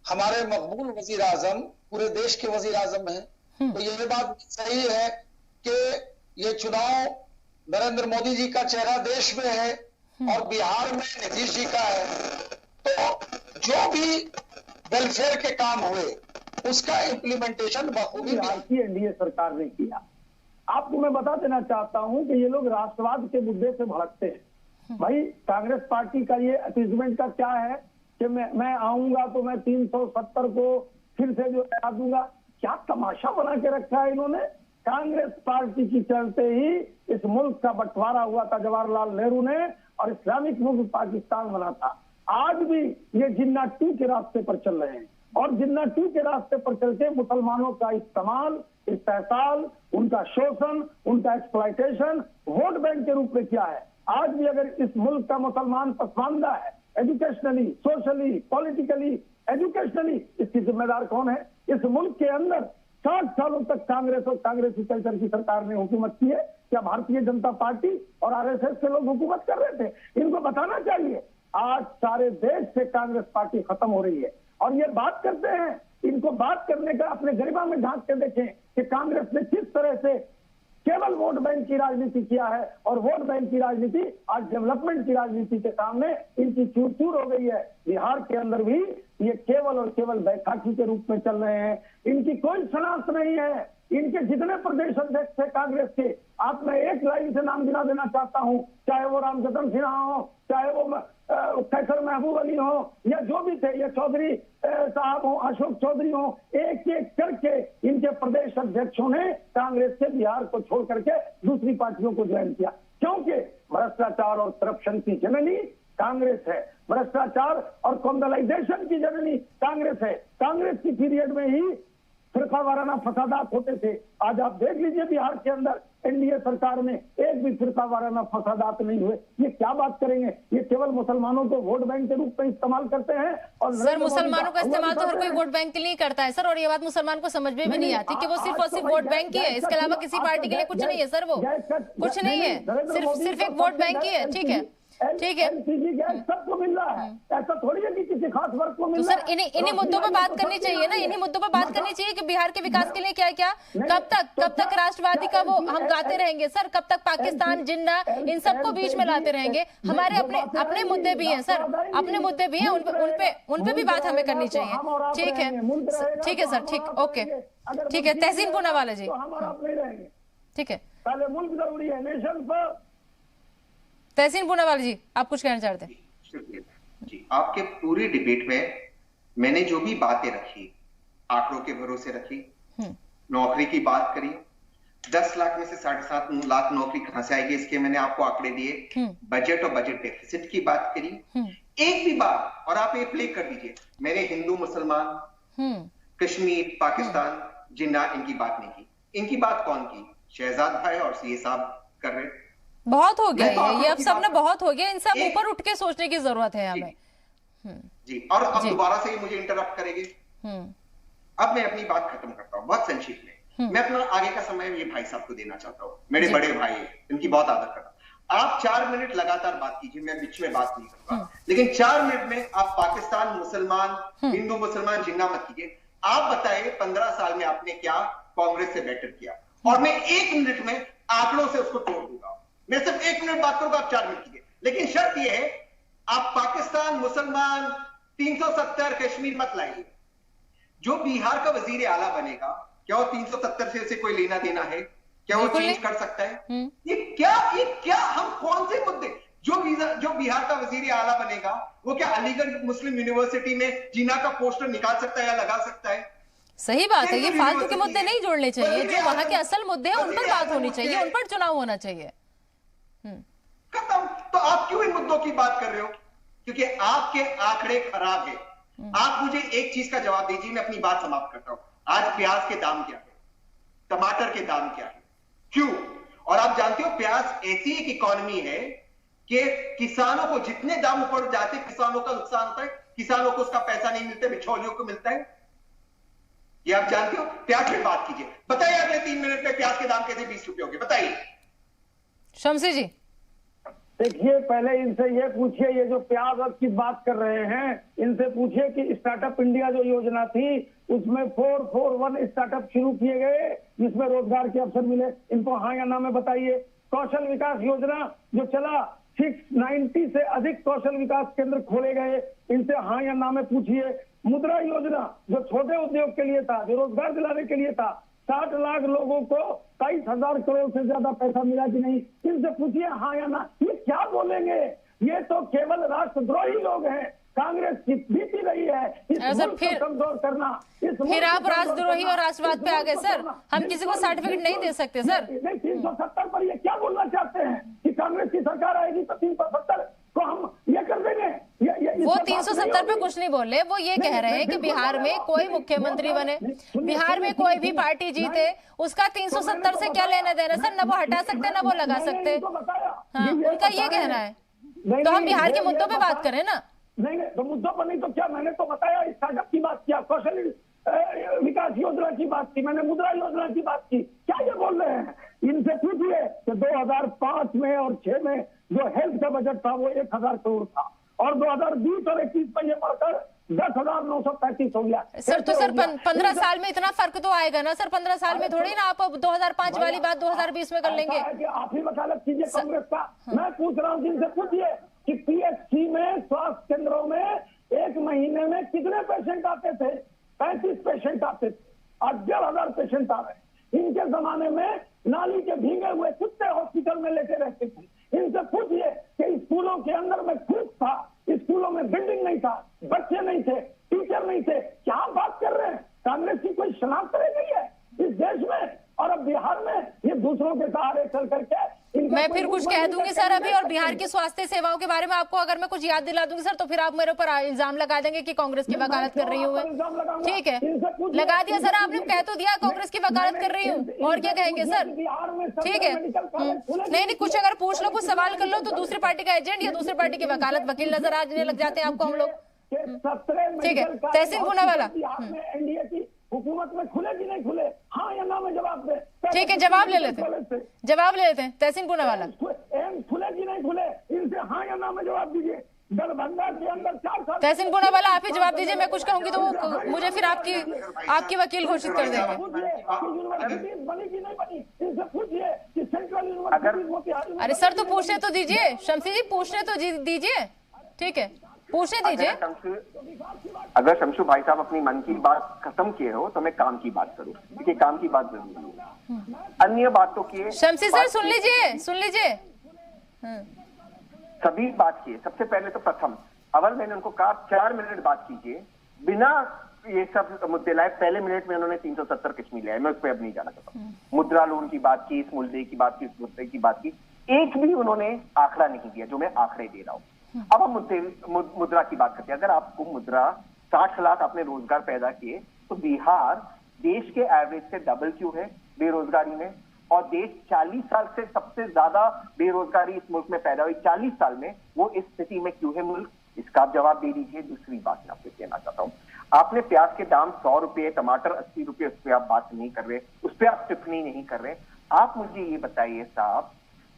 हमारे मकबूल वजीर आजम पूरे देश के वजीर आजम हैं, तो ये बात सही है कि ये चुनाव नरेंद्र मोदी जी का चेहरा देश में है और बिहार में नीतीश जी का है। तो जो भी वेलफेयर के काम हुए उसका इम्प्लीमेंटेशन बखूबी भारतीय एनडीए सरकार ने किया। आपको मैं बता देना चाहता हूं कि ये लोग राष्ट्रवाद के मुद्दे से भड़कते हैं। भाई, कांग्रेस पार्टी का ये अपीजमेंट का क्या है कि मैं आऊंगा तो मैं 370 को फिर से जो हटा दूंगा। क्या तमाशा बना के रखा है इन्होंने। कांग्रेस पार्टी की चलते ही इस मुल्क का बंटवारा हुआ था जवाहरलाल नेहरू ने, और इस्लामिक मुल्क पाकिस्तान बना था। आज भी ये जिन्ना 2 के रास्ते पर चल रहे हैं, और जिन्ना 2 के रास्ते पर चल के मुसलमानों का इस्तेमाल, इस्तेहसाल, उनका शोषण, उनका एक्सप्लॉयटेशन वोट बैंक के रूप में किया है। आज भी अगर इस मुल्क का मुसलमान पसमानदा है, एजुकेशनली, सोशली, पॉलिटिकली, एजुकेशनली, इसकी जिम्मेदार कौन है? इस मुल्क के अंदर 60 सालों तक कांग्रेस और कांग्रेसी कल्चर की सरकार ने हुकूमत की है। क्या भारतीय जनता पार्टी और आरएसएस के लोग हुकूमत कर रहे थे? इनको बताना चाहिए। आज सारे देश से कांग्रेस पार्टी खत्म हो रही है, और ये बात करते हैं, इनको बात करने का अपने गरिमा में झांक के देखें कि कांग्रेस ने किस तरह से केवल वोट बैंक की राजनीति किया है, और वोट बैंक की राजनीति आज डेवलपमेंट की राजनीति के सामने इनकी चूर चूर हो गई है। बिहार के अंदर भी ये केवल और केवल बैसाखी के रूप में चल रहे हैं। इनकी कोई शनाख्त नहीं है। इनके जितने प्रदेश अध्यक्ष थे कांग्रेस के, आप मैं एक लाइन से नाम गिना देना चाहता हूं, चाहे वो रामजतन सिन्हा हो, चाहे वो कैसर महबूब अली हो, या जो भी थे, ये चौधरी साहब हो, अशोक चौधरी हो, एक एक करके इनके प्रदेश अध्यक्षों ने कांग्रेस से बिहार को छोड़ करके दूसरी पार्टियों को ज्वाइन किया, क्योंकि भ्रष्टाचार और करप्शन की जननी कांग्रेस है। भ्रष्टाचार और कॉन्डलाइजेशन की जननी कांग्रेस है। कांग्रेस की पीरियड में ही फिरका वाराना फसादात होते थे। आज आप देख लीजिए बिहार के अंदर एनडीए सरकार में एक भी फिरका वाराना फसादात नहीं हुए। ये क्या बात करेंगे? ये केवल मुसलमानों को वोट बैंक के रूप में इस्तेमाल करते हैं। और सर, मुसलमानों का इस्तेमाल तो हर कोई वोट बैंक के लिए करता है सर, और ये बात मुसलमान को समझ में भी नहीं आती कि वो सिर्फ और सिर्फ वोट बैंक ही है, इसके अलावा किसी पार्टी के लिए कुछ नहीं है सर। वो कुछ नहीं है, सिर्फ एक वोट बैंक ही है। ठीक है, ठीक है, सबको मिल रहा है, ऐसा थोड़ी है कि किसी खास वर्ग को मिल रहा है। तो सर इन्हीं मुद्दों पर बात करनी चाहिए ना, इन्हीं मुद्दों पर बात करनी चाहिए कि बिहार के विकास के लिए क्या क्या, कब तक राष्ट्रवादी का वो हम गाते रहेंगे सर? कब तक पाकिस्तान, जिन्ना, इन सबको बीच में लाते रहेंगे? हमारे अपने मुद्दे भी हैं सर, अपने मुद्दे भी हैं, उन पे भी बात हमें करनी चाहिए। ठीक है, ठीक है सर, ठीक, ओके, ठीक है। तहसीन पूनावाला जी, ठीक है, पहले मुल्क जरूरी है, नेशन पर। तहसीन पूनावाला जी, आप कुछ कहना चाहते हैं? शुक्रिया जी। आपके पूरी डिबेट में मैंने जो भी बातें रखी, आंकड़ों के भरोसे रखी, नौकरी की बात करी, 10 लाख में से 7.5 लाख नौकरी कहां से आएगी इसके मैंने आपको आंकड़े दिए, बजट और बजट डेफिसिट की बात करी, एक भी बात, और आप ये प्ले कर दीजिए, मैंने हिंदू मुसलमान, कश्मीर, पाकिस्तान, जिन्ना, इनकी बात नहीं की। इनकी बात कौन की? शहजाद भाई और सीए साहब कर रहे। बहुत हो गया ये अब सब ना, बहुत हो गया। इन सब ऊपर उठ के सोचने की जरूरत है हमें जी। और अब दोबारा से ही मुझे इंटरप्ट करेंगे। अब मैं अपनी बात खत्म करता हूँ बहुत संक्षिप्त में। मैं अपना आगे का समय ये भाई साहब को देना चाहता हूँ, मेरे बड़े भाई हैं, इनकी बहुत आदर करता हूं। आप 4 मिनट लगातार बात कीजिए, मैं बीच में बात नहीं करूंगा, लेकिन 4 मिनट में आप पाकिस्तान, मुसलमान, हिंदू मुसलमान, जिन्ना मत कीजिए। आप बताइए 15 साल में आपने क्या कांग्रेस से बेटर किया, और मैं 1 मिनट में आंकड़ों से उसको तोड़ दूंगा। मैं सिर्फ 1 मिनट बात करूंगा, आप 4 मिनट कीजिए, लेकिन शर्त यह है आप पाकिस्तान, मुसलमान, 370 कश्मीर मत लाइए। जो बिहार का वजीर आला बनेगा, क्या वो 370 से उसे कोई लेना देना है? क्या वो चेंज कर सकता है? ये क्या हम कौन से मुद्दे? जो बिहार का वजीर आला बनेगा वो क्या अलीगढ़ मुस्लिम यूनिवर्सिटी में जिन्ना का पोस्टर निकाल सकता है या लगा सकता है? सही बात है, ये फालतू के मुद्दे नहीं जोड़ने चाहिए। जो वहां के असल मुद्दे हैं उन पर बात होनी चाहिए, उन पर चुनाव होना चाहिए। खत्म। तो आप क्यों इन मुद्दों की बात कर रहे हो? क्योंकि आपके आंकड़े खराब है। आप मुझे एक चीज का जवाब दीजिए, मैं अपनी बात समाप्त करता हूं। आज प्याज के दाम क्या है? टमाटर के दाम क्या है? क्यों? और आप जानते हो प्याज ऐसी एक इकोनॉमी है कि किसानों को जितने दाम ऊपर जाते किसानों का नुकसान होता है, किसानों को उसका पैसा नहीं मिलता, बिचौलियों को मिलता है। ये आप जानते हो। प्याज पे बात कीजिए, बताइए अगले 3 मिनट में प्याज के दाम कैसे 20 रुपए हो गए? बताइए शमसी जी। देखिए, पहले इनसे ये पूछिए, ये जो प्याज की बात कर रहे हैं, इनसे पूछिए कि स्टार्टअप इंडिया जो योजना थी उसमें 441 स्टार्टअप शुरू किए गए जिसमें रोजगार के अवसर मिले। इनको हाँ या ना में बताइए। कौशल विकास योजना जो चला, 690 से अधिक कौशल विकास केंद्र खोले गए, इनसे हाँ या ना में पूछिए। मुद्रा योजना जो छोटे उद्योग के लिए था, जो रोजगार दिलाने के लिए था, 60 लाख लोगों को 23,000 करोड़ से ज्यादा पैसा मिला कि नहीं, इनसे पूछिए हाँ या ना। ये क्या बोलेंगे? ये तो केवल राष्ट्रद्रोही लोग हैं। कांग्रेस जीती रही है। इस मुल्क को कमजोर करना, फिर आप राष्ट्रद्रोही और राष्ट्रवाद पे आ गए सर। हम किसी को सर्टिफिकेट नहीं दे सकते सर। नहीं, 370 पर ये क्या बोलना चाहते हैं कि कांग्रेस की सरकार आएगी तो 370 को हम ये कर देंगे? वो 370 पे कुछ नहीं बोले, वो ये कह रहे हैं कि बिहार में कोई मुख्यमंत्री बने, बिहार में कोई भी पार्टी जीते, उसका 370 से क्या लेना देना सर? न वो हटा सकते न वो लगा सकते। हाँ, उनका ये कहना है। तो हम बिहार के मुद्दों पे बात करें ना। नहीं, तो मुद्दों पर नहीं तो क्या? मैंने तो बताया, स्टार्टअप की बात किया, कौशल विकास योजना की बात की, मैंने मुद्रा योजना की बात की। क्या ये बोल रहे हैं? इनसे पूछिए कि 2005 में और 6 में जो हेल्थ का बजट था वो 1000 करोड़ था, और 2020 और 21 में ये बढ़कर 10,935 हो गया। सर तो सर 15 साल में इतना फर्क तो आएगा ना सर? 15 साल में थोड़ी ना आप 2005 वाली बात 2020 में कर लेंगे। आप ही वकालत कीजिए कांग्रेस का। मैं पूछ रहा हूँ, जिनसे पूछिए कि पीएचसी में, स्वास्थ्य केंद्रों में एक महीने में कितने पेशेंट आते थे? 35 पेशेंट आते थे, आज 1,500 पेशेंट आ रहे। इनके जमाने में नाली के भीगे हुए कुत्ते हॉस्पिटल में लेटे रहते थे। इनसे पूछिए कि स्कूलों के अंदर में थूक था, स्कूलों में बिल्डिंग नहीं था, बच्चे नहीं थे, टीचर नहीं थे। क्या बात कर रहे हैं? कांग्रेस की कोई शनाख्त रह गई है इस देश में? और अब बिहार में ये दूसरों के सहारे चल करके मैं फिर कुछ कह दूंगी सर अभी, और बिहार की स्वास्थ्य सेवाओं के बारे में आपको अगर मैं कुछ याद दिला दूंगी सर, तो फिर आप मेरे ऊपर इल्जाम लगा देंगे कि कांग्रेस की वकालत कर रही हूँ। ठीक है, लगा दिया सर, आपने कह तो दिया कांग्रेस की वकालत कर रही हूँ, और क्या कहेंगे सर? ठीक है, नहीं, कुछ अगर पूछ लो, कुछ सवाल कर लो, तो दूसरी पार्टी का एजेंट या दूसरी पार्टी की वकालत वकील नजर आने लग जाते हैं आपको हम लोग। ठीक है, तहसीन पूनावाला, हुकूमत में खुले कि नहीं खुले? हाँ या ना में जवाब दे। ठीक है, जवाब ले लेते हैं। तहसीन पूनावाला, खुले कि नहीं खुले? इनसे हाँ या ना में जवाब दीजिए। दरभंगा के अंदर 4 साल। तहसीन पूनावाला, आप ही जवाब दीजिए। मैं कुछ कहूंगी तो वो मुझे फिर आपकी वकील घोषित कर देंगे। यूनिवर्सिटी बनी कि नहीं बनी? इनसे पूछिए कि सेंट्रल यूनिवर्सिटी। अरे सर, तो पूछने तो दीजिए शमसी जी, पूछने तो दीजिए। ठीक है, पूछने दीजिए। अगर शमशू भाई साहब अपनी मन की बात खत्म किए हो तो मैं काम की बात करूं, क्योंकि काम की बात जरूरी है। अन्य बातों की शमसी सर सुन लीजिए। सभी बात किए। सबसे पहले तो प्रथम अवल मैंने उनको कहा 4 मिनट बात कीजिए बिना ये सब मुद्दे लाए। पहले मिनट में उन्होंने 370 किस्मी लिया है, मैं उस पर अब नहीं जाना चाहता। मुद्रा लोन की बात की, इस मुद्दे की बात की, इस मुद्दे की बात की, एक भी उन्होंने आंकड़ा नहीं दिया जो मैं आंकड़े दे रहा हूँ। अब हम मुद्रा की बात करते हैं। अगर आपको मुद्रा 60 लाख आपने रोजगार पैदा किए, तो बिहार देश के एवरेज से डबल क्यों है बेरोजगारी में, और देश 40 साल से सबसे ज्यादा बेरोजगारी इस मुल्क में पैदा हुई 40 साल में, वो इस स्थिति में क्यों है मुल्क? इसका आप जवाब दे दीजिए। दूसरी बात मैं आपसे कहना चाहता हूँ, आपने प्याज के दाम 100 रुपए, टमाटर 80 रुपए, उस पर आप बात नहीं कर रहे, उस पर आप टिप्पणी नहीं कर रहे। आप मुझे ये बताइए साहब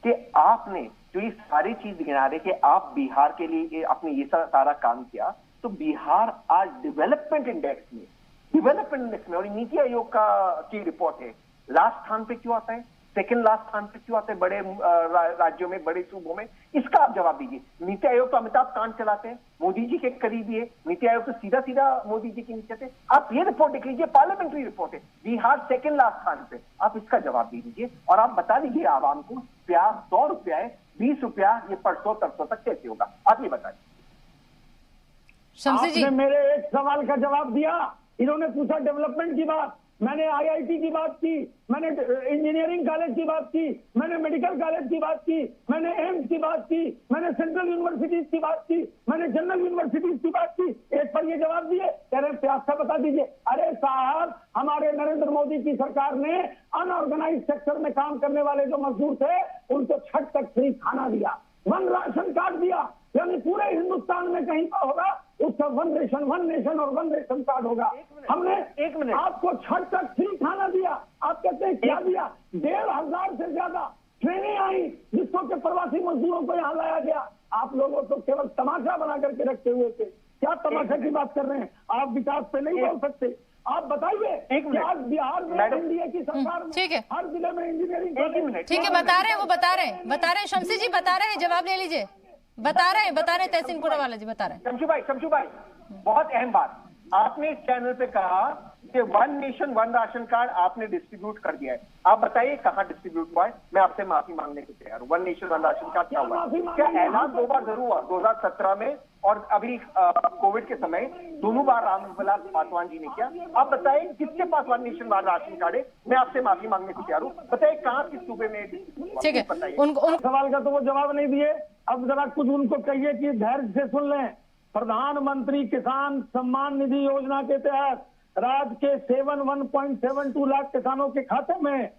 कि आपने जो ये सारी चीज गिना रहे कि आप बिहार के लिए आपने ये सारा काम किया, तो बिहार आज डेवलपमेंट इंडेक्स में और नीति आयोग की रिपोर्ट है, लास्ट स्थान पे क्यों आता है? सेकंड लास्ट स्थान पे क्यों आता है बड़े राज्यों में, बड़े सूबों में? इसका आप जवाब दीजिए। नीति आयोग तो अमिताभ कांत चलाते हैं, मोदी जी के करीबी है। नीति आयोग तो सीधा सीधा मोदी जी के नीचे थे। आप ये रिपोर्ट देख लीजिए, पार्लियामेंट्री रिपोर्ट है, बिहार सेकंड लास्ट स्थान पे। आप इसका जवाब दे दीजिए और आप बता दीजिए आवाम को प्याज 100 रुपया है, 20 रुपया ये परसों तरसों तक कैसे होगा? आप ये बताइए। आपने मेरे एक सवाल का जवाब दिया, इन्होंने पूछा डेवलपमेंट की बात, मैंने आईआईटी की बात की, मैंने इंजीनियरिंग कॉलेज की बात की, मैंने मेडिकल कॉलेज की बात की, मैंने एम्स की बात की, मैंने सेंट्रल यूनिवर्सिटीज की बात की, मैंने जनरल यूनिवर्सिटीज की बात की। एक पर ये जवाब दिए, कह रहे प्याज का बता दीजिए। अरे साहब, हमारे नरेंद्र मोदी की सरकार ने अनऑर्गेनाइज सेक्टर में काम करने वाले जो मजदूर थे उनको छठ तक फ्री खाना दिया, 1 राशन कार्ड दिया, यानी पूरे हिंदुस्तान में कहीं का होगा उसका 1 नेशन और 1 रेशन कार्ड होगा। हमने 1 मिनट आपको छठ तक फ्री खाना दिया। आप कहते हैं क्या दिया? 1,500 से ज्यादा ट्रेनें आई जिसको के प्रवासी मजदूरों को यहाँ लाया गया। आप लोगों को केवल तमाशा बना करके रखे हुए थे। क्या तमाशा की बात कर रहे हैं आप? विकास पे नहीं बोल सकते। आप बताइए, आज बिहार में एनडीए की सरकार में ठीक है, हर जिले में इंजीनियरिंग। ठीक है, बता रहे हैं शमसी जी बता रहे हैं, जवाब ले लीजिए। बता रहे हैं तहसीन पूनावाला जी बता रहे हैं। शमशू भाई बहुत अहम बात आपने इस चैनल पे कहा कि one nation one ration card आपने डिस्ट्रीब्यूट कर दिया है, आप बताइए कहाँ डिस्ट्रीब्यूट हुआ है? मैं आपसे माफी मांगने को तैयार हूँ। One nation one ration card क्या हुआ? क्या ऐलान 2 बार जरूर हुआ, 2017 में और अभी कोविड के समय दोनों बार रामविलास पासवान जी ने किया। आप बताइए किसके पास one nation one ration card है? मैं आपसे माफी मांगने को तैयार हूँ, बताइए कहाँ किस सूबे में? ठीक है, उन सवाल का तो वो जवाब नहीं दिए। अब जरा कुछ उनको कहिए कि धैर्य से सुन लें। प्रधानमंत्री किसान सम्मान निधि योजना के तहत राज्य के 1.72 लाख किसानों के खाते में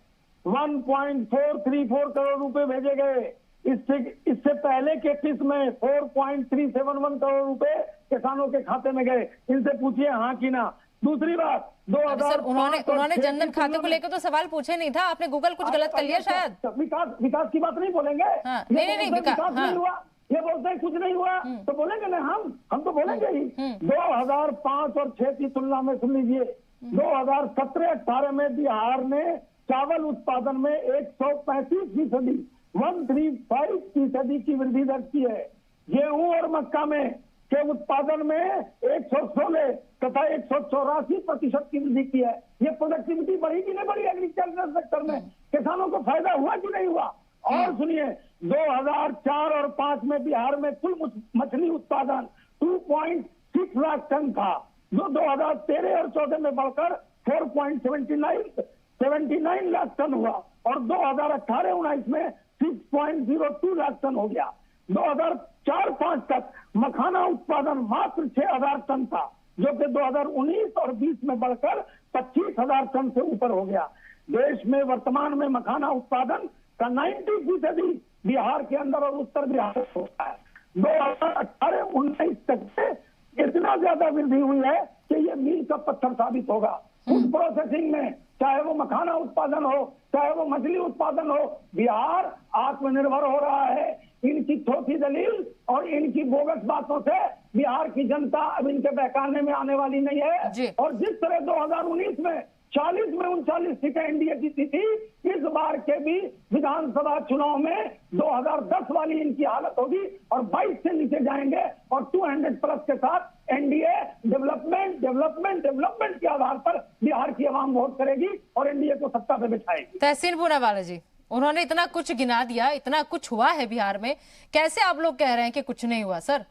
1.434 करोड़ रुपए भेजे गए। इससे पहले के किस्त में 4.371 करोड़ रुपए किसानों के खाते में गए। इनसे पूछिए हाँ कि ना। दूसरी बात, 2000 उन्होंने जनधन खाते को लेकर तो सवाल पूछे नहीं था, आपने गूगल कुछ गलत कर लिया शायद। विकास की बात नहीं बोलेंगे? हाँ, नहीं विकास नहीं हुआ, ये बोलते हैं कुछ नहीं हुआ तो बोलेंगे ना, हम तो बोलेंगे ही। 2005 और 6 की तुलना में सुन लीजिए, 2017-18 में बिहार ने चावल उत्पादन में 135%, 135% की वृद्धि दर्ज की है। गेहूं और मक्का में के उत्पादन में 116 तथा 184% की वृद्धि की है। ये प्रोडक्टिविटी बढ़ी कि नहीं बढ़ी एग्रीकल्चर सेक्टर में? किसानों को फायदा हुआ कि नहीं हुआ? और सुनिए, 2004 और 5 में बिहार में कुल मछली उत्पादन 2.6 लाख टन था, जो 2013 और 14 में बढ़कर 4.79 लाख टन हुआ और 2018-19 में 6.02 लाख टन हो गया। 2004-5 तक मखाना उत्पादन मात्र 6,000 टन था, जो कि 2019 और 20 में बढ़कर 25,000 टन से ऊपर हो गया। देश में वर्तमान में मखाना उत्पादन का 90% बिहार के अंदर और उत्तर बिहार में होता है। 2018-19 तक से इतना ज्यादा वृद्धि हुई है कि ये मील का पत्थर साबित होगा। फूड प्रोसेसिंग में चाहे वो मखाना उत्पादन हो, चाहे वो मछली उत्पादन हो, बिहार आत्मनिर्भर हो रहा है। इनकी थोथी दलील और इनकी बोगस बातों से बिहार की जनता अब इनके बहकाने में आने वाली नहीं है। और जिस तरह 2019 में 40 में 39 सीटें एनडीए जीती थी, इस बार के भी विधानसभा चुनाव में 2010 वाली इनकी हालत होगी और 22 से नीचे जाएंगे और 200+ के साथ एनडीए डेवलपमेंट के आधार पर बिहार की आवाम वोट करेगी और एनडीए को सत्ता पे बिठाएगी। तहसीन पूनावाला जी, उन्होंने इतना कुछ गिना दिया, इतना कुछ हुआ है बिहार में, कैसे आप लोग कह रहे हैं कि कुछ नहीं हुआ? सर,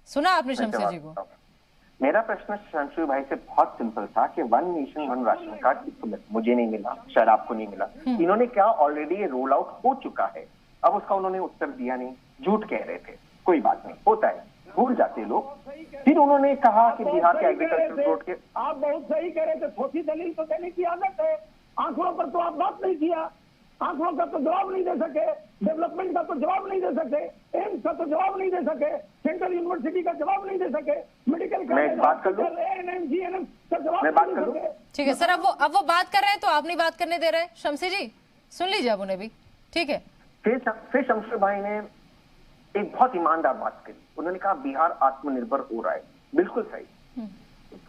सुना आपने शमशेर जी को? मेरा प्रश्न शमशेर भाई से बहुत सिंपल था कि one nation one ration card किसको मिला? मुझे नहीं मिला, शायद आपको नहीं मिला। इन्होंने क्या ऑलरेडी ये रोल आउट हो चुका है? अब उसका उन्होंने उत्तर दिया नहीं, झूठ कह रहे थे। कोई बात नहीं, होता है, भूल जाते लोग। फिर उन्होंने कहा कि बिहार के एग्रीकल्चर बोर्ड के, आप बहुत सही कह रहे थे, छोटी दलील तो देने की आदत है, आंकड़ों पर तो आप बात नहीं किया, आंकड़ों का तो जवाब नहीं दे सके, डेवलपमेंट का तो जवाब नहीं दे सके, एम्स का तो जवाब नहीं दे सके, सेंट्रल यूनिवर्सिटी का जवाब नहीं दे सके, मेडिकल मैं बात कर लूं? एएनएम का जवाब मैं बात कर लूं? ठीक है सर, अब वो बात कर रहे हैं तो आप नहीं बात करने दे रहे। शमशेर जी सुन लीजिए अब उन्हें भी, ठीक है? फिर शमशेर भाई ने एक बहुत ईमानदार बात कही। उन्होंने कहा बिहार आत्मनिर्भर हो रहा है। बिल्कुल सही,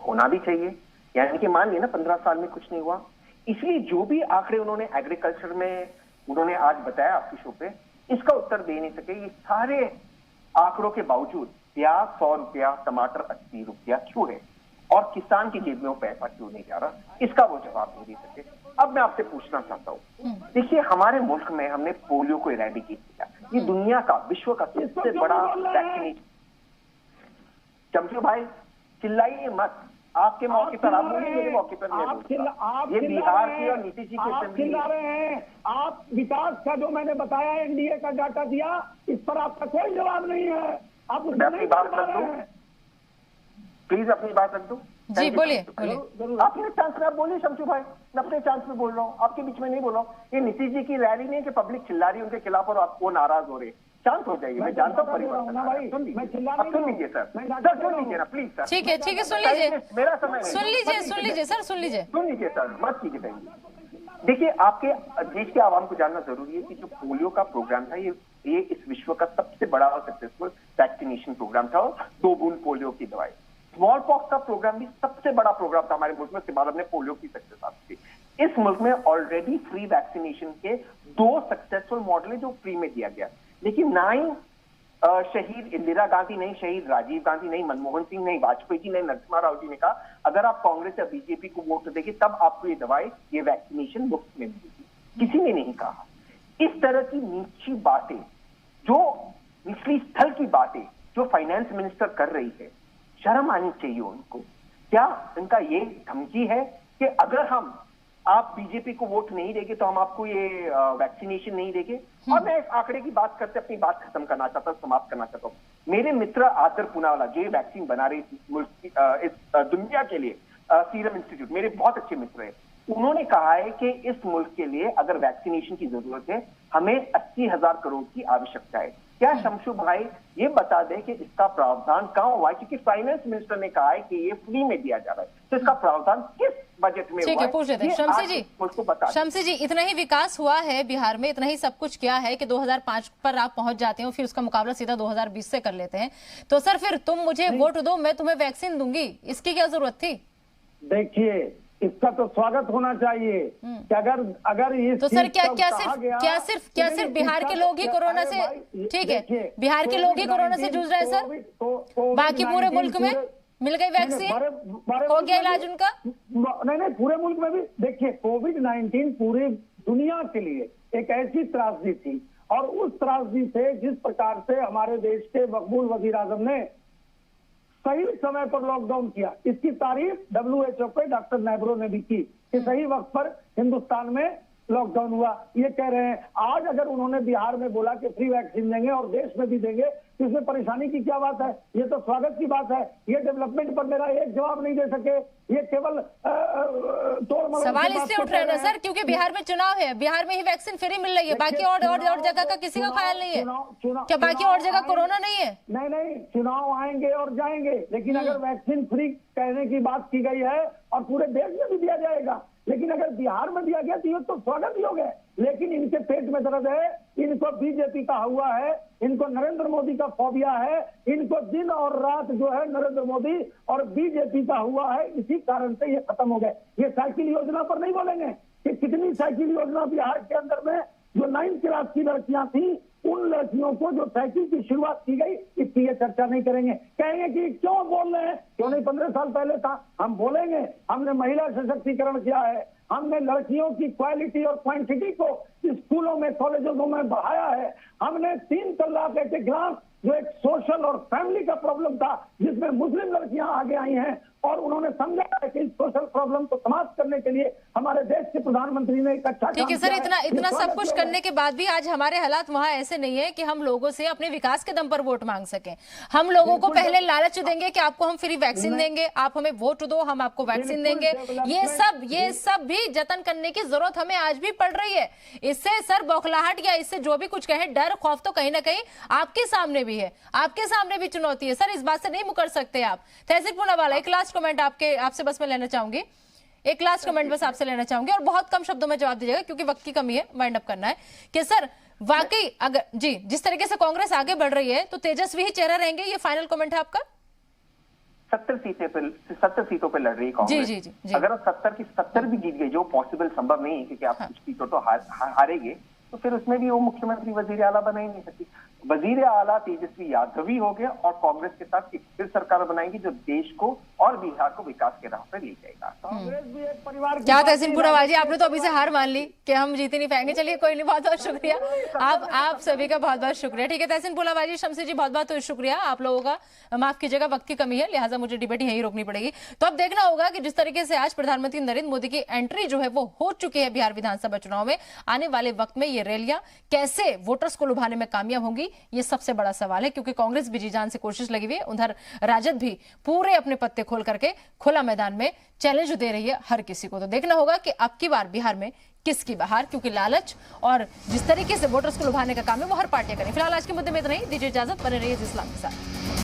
होना भी चाहिए। यानी कि मान लिया ना 15 साल में कुछ नहीं हुआ, इसलिए जो भी आंकड़े उन्होंने एग्रीकल्चर में उन्होंने आज बताया आपकी शो पे, इसका उत्तर दे नहीं सके। ये सारे आंकड़ों के बावजूद प्याज 100 रुपया, टमाटर 80 रुपया क्यों है और किसान की जेब में वो पैसा क्यों नहीं जा रहा, इसका वो जवाब नहीं दे सके। अब मैं आपसे पूछना चाहता हूँ, देखिए हमारे मुल्क में हमने पोलियो को इरेडिकेट किया। ये दुनिया का, विश्व का सबसे बड़ा वैक्सीनेशन। शमशेर भाई चिल्लाइए मत, आपके मौके पर आप बोलिए, मेरे मौके पर मैं बोलूंगा। ये बिहार की और नीतीश जी की चिल्ला रहे हैं। आप विकास का जो मैंने बताया, एनडीए का डाटा दिया, इस पर आपका कोई जवाब नहीं है। आप अपनी बात रख दो प्लीज, अपनी बात रख दो। जी बोलिए। अपने चांस में आप बोलिए शमशेर भाई, मैं अपने चांस में बोल रहा हूँ, आपके बीच में नहीं बोल रहा हूँ। ये नीतीश जी की रैली नहीं कि पब्लिक चिल्ला रही है उनके खिलाफ और आपको नाराज हो रहे। शांत हो जाइए, मैं जानता हूँ परिवर्तन। सुन लीजिए सर, सुन लीजिए ना प्लीज सर। ठीक है सुन लीजिए, मेरा समय सुन लीजिए सर, सुन लीजिए सर, मत कीजिए। देखिए आपके देश के आवाम को जानना जरूरी है कि जो पोलियो का प्रोग्राम था, ये इस विश्व का सबसे बड़ा और सक्सेसफुल वैक्सीनेशन प्रोग्राम था। और 2 बूंद पोलियो की दवाई, स्मॉल पॉक्स का प्रोग्राम भी सबसे बड़ा प्रोग्राम था हमारे मुल्क में। उसके बाद हमने पोलियो की सक्सेस आती थी। इस मुल्क में ऑलरेडी फ्री वैक्सीनेशन के 2 सक्सेसफुल मॉडल है जो फ्री में दिया गया, लेकिन ना ही शहीद इंदिरा गांधी नहीं, शहीद राजीव गांधी नहीं, मनमोहन सिंह नहीं, वाजपेयी जी नहीं, नरसिम्हा राव जी ने कहा अगर आप कांग्रेस या बीजेपी को वोट देंगे तब आपको ये दवाई, ये वैक्सीनेशन मुफ्त में मिलेगी। किसी ने नहीं कहा। इस तरह की नीची बातें, जो निचली स्थल की बातें जो फाइनेंस मिनिस्टर कर रही है, शर्म आनी चाहिए उनको। क्या इनका ये धमकी है कि अगर आप बीजेपी को वोट नहीं देंगे तो हम आपको ये वैक्सीनेशन नहीं देंगे? और मैं इस आंकड़े की बात करते अपनी बात खत्म करना चाहता हूँ, समाप्त करना चाहता हूँ। मेरे मित्र आदर पूनावाला जो ये वैक्सीन बना रही थी मुल्क की, इस दुनिया के लिए, सीरम इंस्टीट्यूट, मेरे बहुत अच्छे मित्र है, उन्होंने कहा है कि इस मुल्क के लिए अगर वैक्सीनेशन की जरूरत है हमें 80,000 करोड़ की आवश्यकता है। क्या शमशु भाई ये बता दें कि इसका प्रावधान कहाँ हुआ है? क्योंकि फाइनेंस मिनिस्टर ने कहा है कि ये फ्री में दिया जा रहा है, तो इसका प्रावधान किस बजट में ठीक हुआ है, पूछ लेते हैं शमसी जी। शमसी जी, इतना ही विकास हुआ है बिहार में, इतना ही सब कुछ किया है कि 2005 पर आप पहुंच जाते हो, फिर उसका मुकाबला सीधा 2020 से कर लेते हैं। तो सर फिर तुम मुझे वोट दो, मैं तुम्हें वैक्सीन दूंगी, इसकी क्या जरूरत थी? देखिए, इसका तो स्वागत होना चाहिए कि अगर ये तो सर क्या सिर्फ बिहार के लोग ही कोरोना से, ठीक है, बिहार के लोग ही कोरोना से जूझ रहे हैं सर? बाकी पूरे मुल्क में मिल गई वैक्सीन, हो गया इलाज उनका? नहीं, पूरे मुल्क में भी देखिए, कोविड-19 पूरी दुनिया के लिए एक ऐसी त्रासदी थी, और उस त्रासदी से जिस प्रकार से हमारे देश के मकबूल वजीर आजम ने सही समय पर लॉकडाउन किया, इसकी तारीफ WHO पे डॉक्टर नायब्रो ने भी की कि सही वक्त पर हिंदुस्तान में लॉकडाउन हुआ। ये कह रहे हैं आज अगर उन्होंने बिहार में बोला कि फ्री वैक्सीन देंगे और देश में भी देंगे, तो इसमें परेशानी की क्या बात है? ये तो स्वागत की बात है। ये डेवलपमेंट पर मेरा एक जवाब नहीं दे सके, ये केवल सवाल इसलिए उठ रहे हैं ना सर क्योंकि बिहार में चुनाव है, बिहार में ही वैक्सीन फ्री मिल रही है, बाकी और जगह का किसी का ख्याल नहीं है क्या? बाकी और जगह कोरोना नहीं है? नहीं, चुनाव आएंगे और जाएंगे, लेकिन अगर वैक्सीन फ्री कहने की बात की गई है और पूरे देश में भी दिया जाएगा, लेकिन अगर बिहार में दिया गया तो ये तो स्वागत ही हो गया। लेकिन इनके पेट में दर्द है, इनको बीजेपी का हुआ है, इनको नरेंद्र मोदी का फोबिया है, इनको दिन और रात जो है नरेंद्र मोदी और बीजेपी का हुआ है, इसी कारण से ये खत्म हो गए। ये साइकिल योजना पर नहीं बोलेंगे कि कितनी साइकिल योजना बिहार के अंदर में जो 9th क्लास की लड़कियां थी, उन लड़कियों को जो साइकिल की शुरुआत की गई, इसकी ये चर्चा नहीं करेंगे। कहेंगे कि क्यों बोल रहे हैं, क्यों नहीं 15 साल पहले था? हम बोलेंगे, हमने महिला सशक्तिकरण किया है, हमने लड़कियों की क्वालिटी और क्वांटिटी को स्कूलों में, कॉलेजों में बढ़ाया है, हमने 3 तलाक ऐसे ग्राम जो एक सोशल और फैमिली का प्रॉब्लम था, जिसमें मुस्लिम लड़कियां आगे आई हैं, और उन्होंने समझा है कि इस सोशल प्रॉब्लम को समाप्त करने के लिए हमारे देश के प्रधानमंत्री ने एक अच्छा, ठीक है सर, इतना सब कुछ करने के बाद भी आज हमारे हालात वहाँ ऐसे नहीं है कि हम लोगों से अपने विकास के दम पर वोट मांग सकें। हम लोगों को पहले लालच देंगे कि आपको हम फ्री वैक्सीन देंगे, आप हमें वोट दो, हम आपको वैक्सीन देंगे। ये सब भी जतन करने की जरूरत हमें आज भी पड़ रही है। इससे सर बौखलाहट या इससे जो भी कुछ कहे, डर खौफ तो कहीं ना कहीं आपके सामने भी है, आपके सामने भी चुनौती है सर, इस बात से नहीं मुकर सकते आप। तहसील पूनावाला, एक लास्ट कमेंट आपसे बस मैं लेना चाहूंगी, एक लास्ट कमेंट बस आपसे लेना चाहूंगी, और बहुत कम शब्दों में जवाब दीजिएगा क्योंकि वक्त की कमी है, वाइंड अप करना है। कि सर वाकई अगर जी जिस तरीके से कांग्रेस आगे बढ़ रही है तो तेजस्वी ही चेहरा रहेंगे, ये फाइनल कमेंट है आपका? 70 सीटों पे लड़ रही है कांग्रेस। जी। अगर वो 70 की 70 भी जीत गई, जो पॉसिबल संभव नहीं है क्योंकि आप कुछ सीटों तो हारेंगे, तो फिर उसमें भी वो मुख्यमंत्री वजीर आला बना ही नहीं सकती। वजीर आला तेजस्वी यादव ही हो गया और कांग्रेस के साथ एक फिर सरकार बनाएगी जो देश को और बिहार को विकास के राह पर ले जाएगा। कांग्रेस भी एक परिवार क्या तहसीन पूनावाला जी, आपने तो अभी से हार मान ली कि हम जीत नहीं पाएंगे। चलिए कोई नहीं, बहुत बहुत शुक्रिया आप सभी का, बहुत बहुत शुक्रिया। ठीक है तहसीन पूनावाला जी, शमसी जी, बहुत बहुत शुक्रिया। आप लोगों का माफ कीजिएगा, वक्त की कमी है, लिहाजा मुझे डिबेट यहीं रोकनी पड़ेगी। तो अब देखना होगा कि जिस तरीके से आज प्रधानमंत्री नरेंद्र मोदी की एंट्री जो है वो हो चुकी है बिहार विधानसभा चुनाव में, आने वाले वक्त में ये रैलियां कैसे वोटर्स को लुभाने में कामयाब होंगी, ये सबसे बड़ा सवाल है। क्योंकि कांग्रेस भी जी जान से कोशिश लगी हुई है, उधर राजद भी पूरे अपने पत्ते खोल करके खुला मैदान में चैलेंज दे रही है हर किसी को। तो देखना होगा कि अब की बार बिहार में किसकी बहार, क्योंकि लालच और जिस तरीके से वोटर्स को लुभाने का काम है वो हर पार्टियां करें। फिलहाल आज के मुद्दे में इतना ही, दीजिए इजाजत, बने रहिए इस्लाम के साथ।